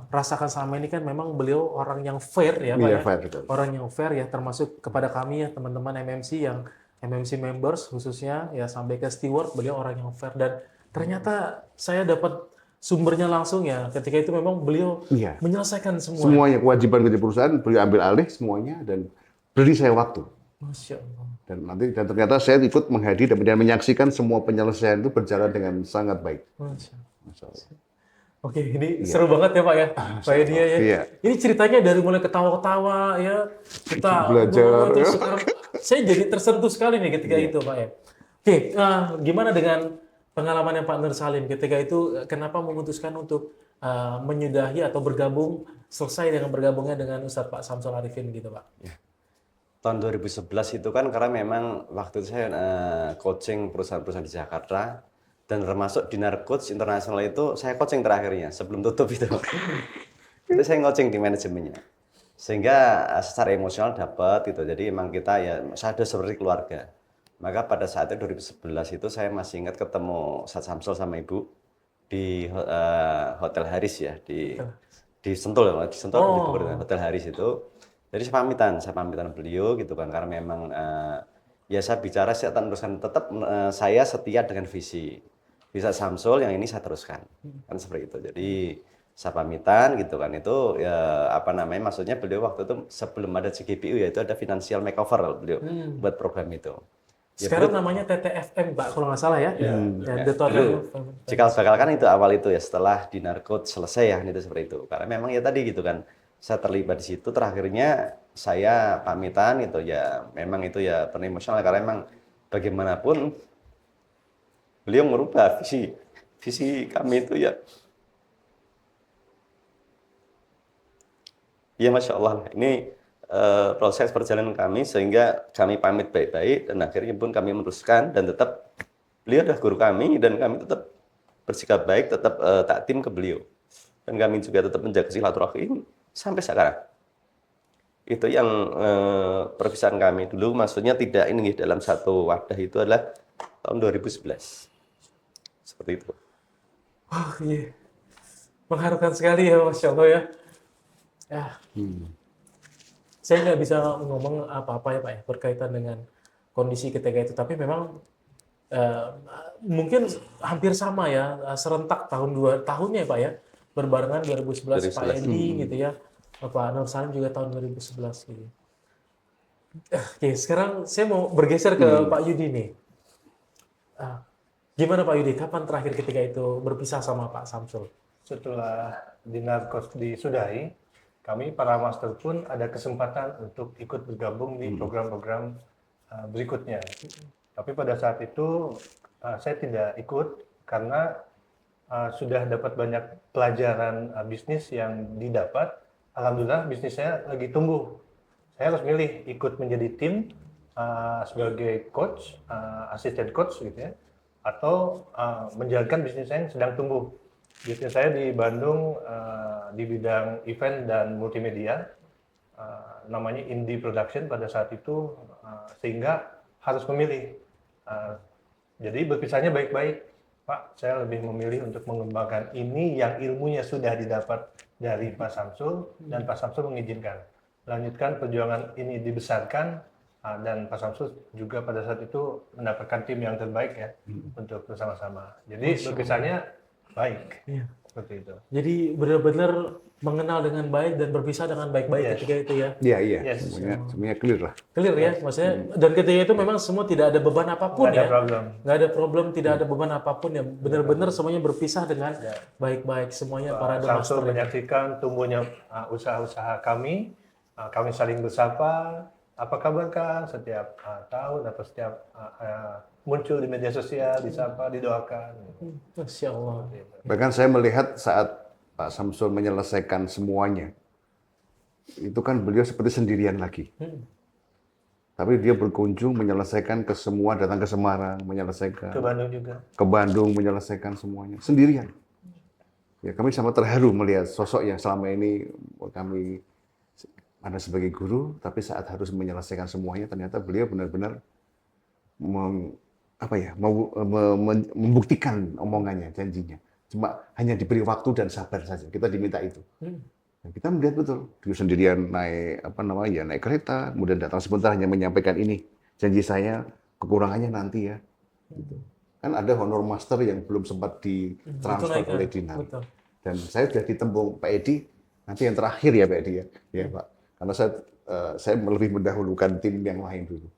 rasakan selama ini kan memang beliau orang yang fair ya Pak ya. Fair, betul. Orang yang fair ya termasuk kepada kami ya teman-teman MMC yang MMC members khususnya ya sampai ke steward beliau orang yang fair dan ternyata saya dapat sumbernya langsung ya ketika itu memang beliau menyelesaikan semuanya kewajiban kerja perusahaan beliau ambil alih semuanya dan beri saya waktu. Masya Allah. Dan ternyata saya ikut menghadiri dan menyaksikan semua penyelesaian itu berjalan dengan sangat baik. Masya Allah. Oke, ini seru banget ya Pak ya, Pak Edi ya. Iya. Ini ceritanya dari mulai ketawa-ketawa ya, kita belajar. Terus sekarang saya jadi tersentuh sekali nih ketika itu Pak ya. Oke, gimana dengan pengalaman yang Pak Nur Salim ketika itu, kenapa memutuskan untuk menyudahi atau bergabung, selesai dengan bergabungnya dengan Ustadz Pak Samsul Arifin gitu Pak? Ya. Tahun 2011 itu kan karena memang waktu itu saya coaching perusahaan-perusahaan di Jakarta. Dan termasuk di Narkotika Internasional itu saya coaching terakhirnya sebelum tutup itu. Itu saya coaching di manajemennya. Sehingga secara emosional dapat gitu. Jadi emang kita ya saya ada seperti keluarga. Maka pada saat itu 2011 itu saya masih ingat ketemu Ustadz Samsul sama Ibu di Hotel Haris ya di Sentul di Sentul di Hotel Haris itu. Jadi saya pamitan beliau gitu kan karena memang ya saya bicara saya akan teruskan tetap saya setia dengan visi Samsul yang ini saya teruskan kan seperti itu. Jadi saya pamitan gitu kan itu ya maksudnya beliau waktu itu sebelum ada CGPU ya itu ada financial makeover beliau buat program itu. Sekarang namanya TTFM Pak kalau nggak salah ya. Cikal bakal kan itu awal itu ya setelah di Narkot selesai ya itu seperti itu. Karena memang ya tadi gitu kan saya terlibat di situ terakhirnya saya pamitan gitu ya memang itu ya penuh emosional karena memang bagaimanapun beliau merubah visi kami itu ya Masya Allah ini proses perjalanan kami sehingga kami pamit baik-baik dan akhirnya pun kami meneruskan dan tetap beliau adalah guru kami dan kami tetap bersikap baik tetap taktim ke beliau dan kami juga tetap menjaga silaturahim sampai sekarang. Itu yang perpisahan kami dulu, maksudnya tidak ini dalam satu wadah, itu adalah tahun 2011. Seperti itu. Oh iya, mengharukan sekali ya, Masya Allah ya. Ya, saya nggak bisa ngomong apa-apa ya Pak ya, berkaitan dengan kondisi ketika itu. Tapi memang mungkin hampir sama ya, serentak tahunnya ya Pak ya, berbarengan 2011 Pak 2011. Edi gitu ya, Pak Nur Salim juga tahun 2011 gitu. Oke, sekarang saya mau bergeser ke Pak Yudi nih. Gimana Pak Yudi, kapan terakhir ketika itu berpisah sama Pak Samsul? Setelah Dinarkos disudahi, kami para master pun ada kesempatan untuk ikut bergabung di program-program berikutnya. Tapi pada saat itu saya tidak ikut karena sudah dapat banyak pelajaran bisnis yang didapat. Alhamdulillah bisnis saya lagi tumbuh. Saya harus milih ikut menjadi tim sebagai coach, asisten coach gitu ya, atau menjalankan bisnis saya yang sedang tumbuh. Bisnis saya di Bandung di bidang event dan multimedia, namanya Indie Production pada saat itu, sehingga harus memilih. Jadi berpisahnya baik-baik, Pak. Saya lebih memilih untuk mengembangkan ini yang ilmunya sudah didapat dari Pak Samsul, dan Pak Samsul mengizinkan. Lanjutkan perjuangan ini dibesarkan, dan Pak Samsul juga pada saat itu mendapatkan tim yang terbaik ya untuk bersama-sama. Jadi berpisahnya baik, seperti itu. Jadi benar-benar mengenal dengan baik dan berpisah dengan baik-baik ketika itu ya. Iya, Yes. semuanya clear lah. Clear ya, maksudnya. Dan ketika itu memang semua tidak ada beban apapun Nggak ada ya. problem. Nggak ada problem, tidak ada beban apapun ya. Benar-benar semuanya berpisah dengan baik-baik semuanya para Samsul master. menyaksikan tumbuhnya usaha-usaha kami. Kami saling bersapa. Apa kabar Kang? Setiap tahun atau setiap muncul di media sosial, disapa, didoakan. Masya Allah. Bahkan saya melihat saat Pak Samsul menyelesaikan semuanya, itu kan beliau seperti sendirian lagi. Tapi dia berkunjung, menyelesaikan ke semua, datang ke Semarang, menyelesaikan. Ke Bandung juga. Ke Bandung, menyelesaikan semuanya. Sendirian. Ya, kami sama terharu melihat sosok yang selama ini kami ada sebagai guru, tapi saat harus menyelesaikan semuanya, ternyata beliau benar-benar membuktikan omongannya, janjinya. Cuma hanya diberi waktu dan sabar saja. Kita diminta itu. Dan kita melihat betul, dia sendirian naik naik kereta, kemudian datang sebentar hanya menyampaikan ini, janji saya kekurangannya nanti ya. Gitu. Kan ada honor master yang belum sempat ditransfer oleh Dinar. Betul. Dan saya sudah ditembung Pak Edi, nanti yang terakhir ya Pak Edi ya Pak. Karena saya lebih mendahulukan tim yang lain dulu.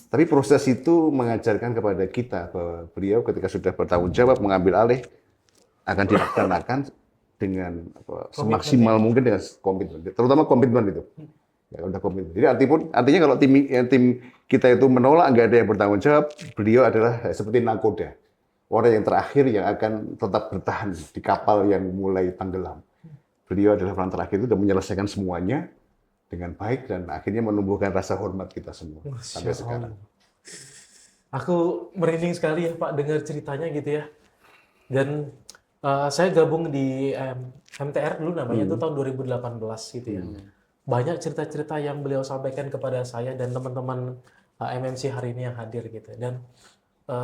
Tapi proses itu mengajarkan kepada kita bahwa beliau ketika sudah bertanggung jawab mengambil alih akan dilaksanakan dengan semaksimal mungkin dengan komitmen, terutama komitmen itu. Ya udah komitmen. Jadi artinya kalau tim kita itu menolak, nggak ada yang bertanggung jawab, beliau adalah seperti nakoda, orang yang terakhir yang akan tetap bertahan di kapal yang mulai tenggelam. Beliau adalah orang terakhir itu sudah menyelesaikan semuanya dengan baik dan akhirnya menumbuhkan rasa hormat kita semua sampai sekarang. Aku merinding sekali ya Pak dengar ceritanya gitu ya. Dan saya gabung di MTR dulu namanya itu tahun 2018 gitu ya. Banyak cerita-cerita yang beliau sampaikan kepada saya dan teman-teman MMC hari ini yang hadir gitu. Dan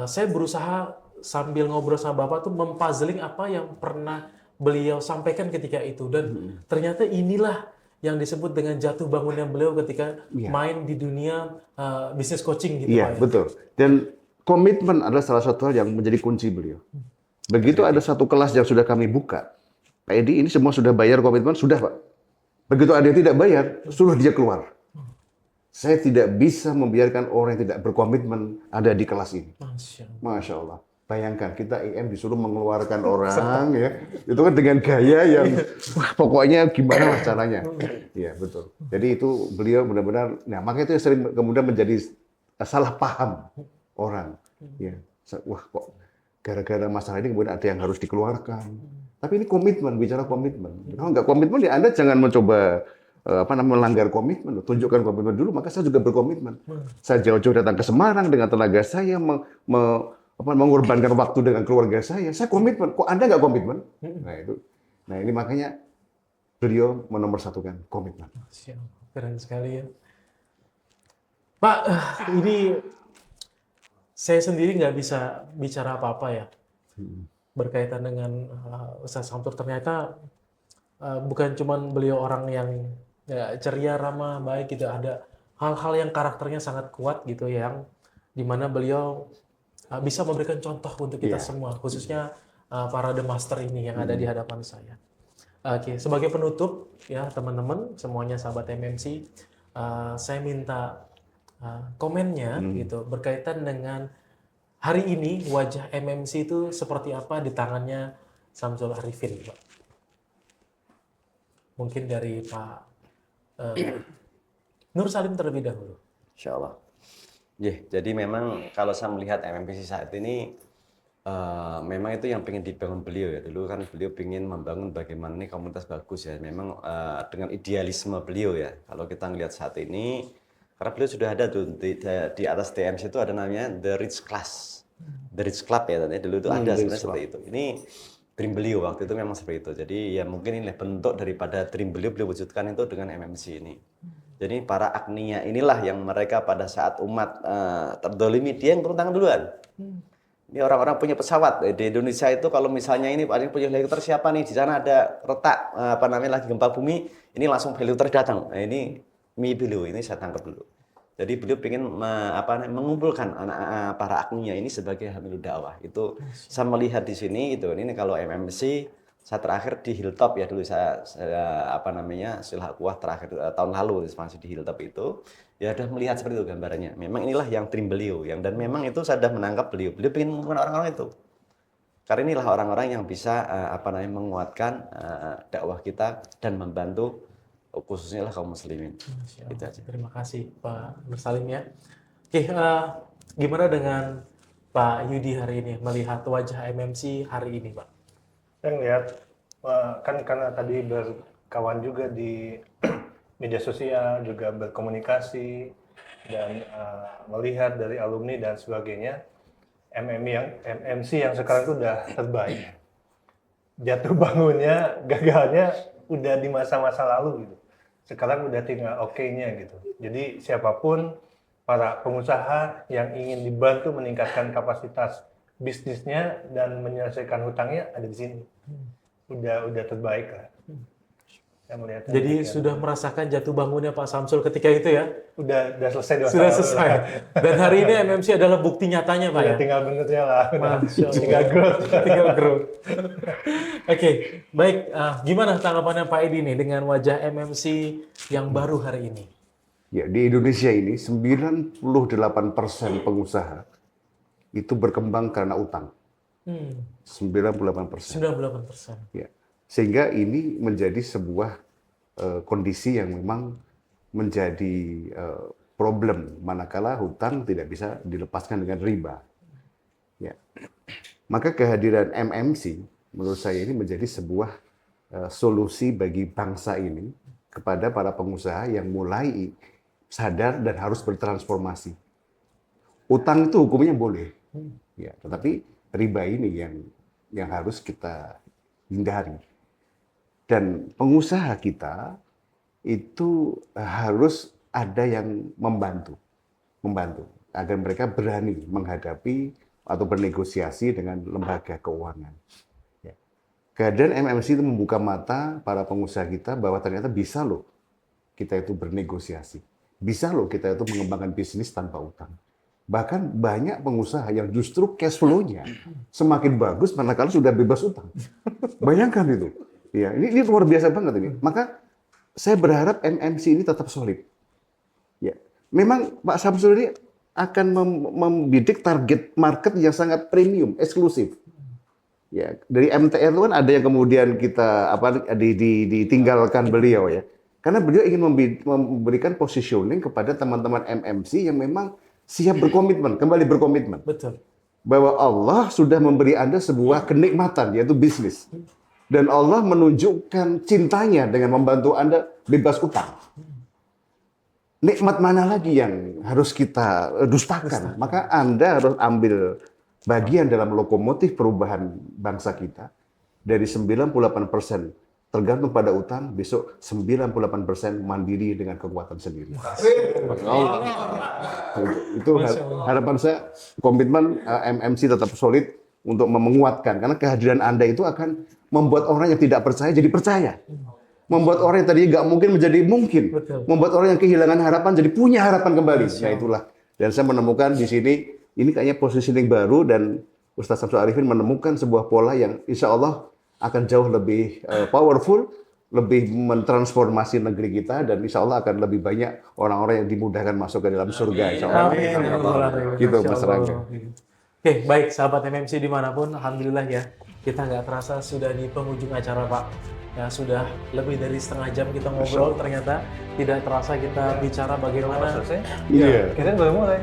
saya berusaha sambil ngobrol sama Bapak tuh mempuzzling apa yang pernah beliau sampaikan ketika itu. Dan ternyata inilah yang disebut dengan jatuh bangunnya beliau ketika main di dunia bisnis coaching gitu. Iya, Pak, ya. betul. Dan komitmen adalah salah satu hal yang menjadi kunci beliau. Begitu ada satu kelas yang sudah kami buka, Pak Edi ini semua sudah bayar komitmen, sudah Pak. Begitu ada yang tidak bayar, suruh dia keluar. Saya tidak bisa membiarkan orang yang tidak berkomitmen ada di kelas ini. Masya Allah. Bayangkan kita IM disuruh mengeluarkan orang ya, itu kan dengan gaya yang pokoknya gimana caranya. Iya betul. Jadi itu beliau benar-benar, nah makanya itu yang sering kemudian menjadi salah paham orang. Ya, wah kok gara-gara masalah ini kemudian ada yang harus dikeluarkan. Tapi ini komitmen, bicara komitmen. Kalau nggak komitmen ya Anda jangan mencoba melanggar komitmen. Tunjukkan komitmen dulu, maka saya juga berkomitmen. Saya jauh-jauh datang ke Semarang dengan tenaga saya mengorbankan waktu dengan keluarga saya komitmen. Kok Anda nggak komitmen? Nah itu Nah ini makanya beliau menomorsatukan komitmen. Siap. Keren sekali ya. Pak, ini saya sendiri nggak bisa bicara apa-apa ya berkaitan dengan Ustaz Samsul. Ternyata bukan cuman beliau orang yang ya, ceria, ramah, baik gitu. Ada hal-hal yang karakternya sangat kuat gitu yang dimana beliau bisa memberikan contoh untuk kita Iya. semua, khususnya para The Master ini yang ada di hadapan saya. Oke, sebagai penutup ya teman-teman semuanya sahabat MMC, saya minta komennya gitu berkaitan dengan hari ini wajah MMC itu seperti apa di tangannya Samsul Arifin, Pak. Mungkin dari Pak Nur Salim terlebih dahulu. Insya Allah. Jadi memang kalau saya melihat MMPC saat ini, memang itu yang pengen dibangun beliau ya. Dulu kan beliau ingin membangun bagaimana ini komunitas bagus ya. Memang dengan idealisme beliau ya. Kalau kita ngelihat saat ini, karena beliau sudah ada tuh di atas TMC itu ada namanya The Rich Class, The Rich Club ya. Dulu itu ada The Rich sebenarnya seperti itu. Ini dream beliau waktu itu memang seperti itu. Jadi ya mungkin ini bentuk daripada dream beliau wujudkan itu dengan MMC ini. Jadi para agniya inilah yang mereka pada saat umat terdolimi dia yang turun tangan duluan. Ini orang-orang punya pesawat di Indonesia itu kalau misalnya ini paling punya helikopter siapa nih di sana ada retak lagi gempa bumi ini langsung helikopter datang. Nah, ini beliau ini saya tangkap dulu. Jadi beliau ingin mengumpulkan para agniya ini sebagai hamil dakwah. Itu saya melihat di sini itu. Ini kalau MMC saya terakhir di Hilltop ya dulu saya Silha Kuah terakhir tahun lalu masih di Hilltop itu ya sudah melihat seperti itu gambarannya. Memang inilah yang dream beliau dan memang itu saya sudah menangkap beliau ingin mengumpulkan orang-orang itu. Karena inilah orang-orang yang bisa menguatkan dakwah kita dan membantu khususnya lah kaum muslimin. Gitu aja. Terima kasih Pak Nur Salim ya. Oke, gimana dengan Pak Yudi hari ini melihat wajah MMC hari ini, Pak? Saya ngelihat kan karena tadi berkawan juga di media sosial, juga berkomunikasi dan melihat dari alumni dan sebagainya, MMC yang sekarang itu udah terbaik. Jatuh bangunnya, gagalnya udah di masa-masa lalu gitu. Sekarang udah tinggal oke-nya gitu. Jadi siapapun para pengusaha yang ingin dibantu meningkatkan kapasitas bisnisnya dan menyelesaikan hutangnya ada di sini. Udah terbaik lah. Saya melihatnya Jadi demikian. sudah merasakan jatuh bangunnya Pak Samsul ketika itu ya? Udah selesai di masa Sudah lalu selesai. lah. Dan hari ini MMC adalah bukti nyatanya, Pak ya? Tinggal bentuknya lah. Masya Allah. Tinggal growth. Tinggal growth. Oke, baik. Gimana tanggapannya Pak Edi nih dengan wajah MMC yang baru hari ini? Ya, di Indonesia ini 98% pengusaha itu berkembang karena utang. 98%. 98%. Ya. Sehingga ini menjadi sebuah kondisi yang memang menjadi problem manakala hutang tidak bisa dilepaskan dengan riba. Ya. Maka kehadiran MMC menurut saya ini menjadi sebuah solusi bagi bangsa ini kepada para pengusaha yang mulai sadar dan harus bertransformasi. Utang itu hukumnya boleh, ya, tetapi riba ini yang harus kita hindari. Dan pengusaha kita itu harus ada yang membantu agar mereka berani menghadapi atau bernegosiasi dengan lembaga keuangan. Ya. Kehadiran MMC itu membuka mata para pengusaha kita bahwa ternyata bisa loh kita itu bernegosiasi, bisa loh kita itu mengembangkan bisnis tanpa utang. Bahkan banyak pengusaha yang justru cash flow-nya semakin bagus manakala sudah bebas utang. Bayangkan itu. Ya, ini luar biasa banget ini. Maka saya berharap MMC ini tetap solid. Ya, memang Pak Samsul ini akan membidik target market yang sangat premium, eksklusif. Ya, dari MTR itu kan ada yang kemudian kita ditinggalkan beliau ya. Karena beliau ingin memberikan positioning kepada teman-teman MMC yang memang siap berkomitmen, kembali berkomitmen. Betul. Bahwa Allah sudah memberi Anda sebuah kenikmatan, yaitu bisnis. Dan Allah menunjukkan cintanya dengan membantu Anda bebas utang. Nikmat mana lagi yang harus kita dustakan? Maka Anda harus ambil bagian dalam lokomotif perubahan bangsa kita. dari 98% tergantung pada utang, besok 98% mandiri dengan kekuatan sendiri. Itu harapan saya, komitmen MMC tetap solid untuk menguatkan, karena kehadiran Anda itu akan membuat orang yang tidak percaya jadi percaya. Membuat orang yang tadi nggak mungkin menjadi mungkin. Betul. Membuat orang yang kehilangan harapan jadi punya harapan kembali. Nah itulah. Dan saya menemukan di sini, ini kayaknya positioning baru, dan Ustaz Syamsul Arifin menemukan sebuah pola yang insya Allah akan jauh lebih powerful, lebih mentransformasi negeri kita, dan insya Allah akan lebih banyak orang-orang yang dimudahkan masuk ke dalam surga. Insya Allah. Gitu Mas Rangga. Oke, baik sahabat MMC dimanapun, alhamdulillah ya, kita nggak terasa sudah di penghujung acara Pak. Ya sudah lebih dari setengah jam kita ngobrol, ternyata tidak terasa kita bicara bagaimana. Iya. Kita baru mulai.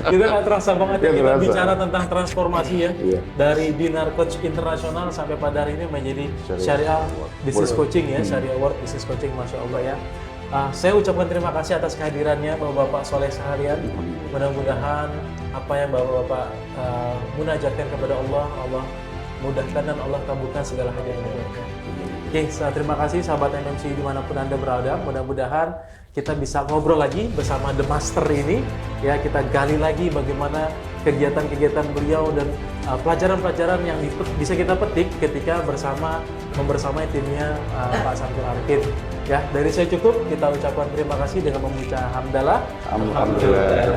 Kita nggak terasa banget ya, Nggak kita terasa. bicara tentang transformasi ya. Iya. Dari Dinar Coach Internasional sampai pada hari ini menjadi Syariah Business Coaching ya, Syariah World Business Coaching, Masya Allah ya. Saya ucapkan terima kasih atas kehadirannya Bapak-Bapak Soleh seharian. Mudah-mudahan apa yang Bapak-Bapak munajatkan kepada Allah, Allah mudahkan dan Allah kabulkan segala hadiah yang diberikan. Oke, terima kasih sahabat MMC dimanapun Anda berada. Mudah-mudahan kita bisa ngobrol lagi bersama The Master ini. Ya, kita gali lagi bagaimana kegiatan-kegiatan beliau dan pelajaran-pelajaran yang bisa kita petik ketika membersamai timnya Pak Syamsul Arifin. Ya, dari saya cukup. Kita ucapkan terima kasih dengan membaca hamdalah. Alhamdulillah.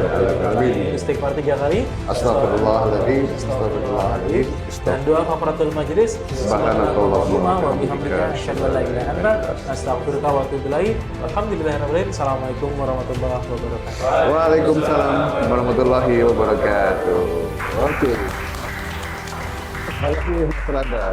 Istighfar 3 kali. Astagfirullahaladzim. Astagfirullahaladzim. Dan doa kafaratul majelis. Subhanakallahumma wa bihamdika asyhadu an la ilaha illa anta astaghfiruka wa atubu ilaik. Alhamdulillahirabbil alamin. Assalamualaikum warahmatullahi wabarakatuh. Waalaikumsalam warahmatullahi wabarakatuh. Oke. Terima kasih, Mas Rangga.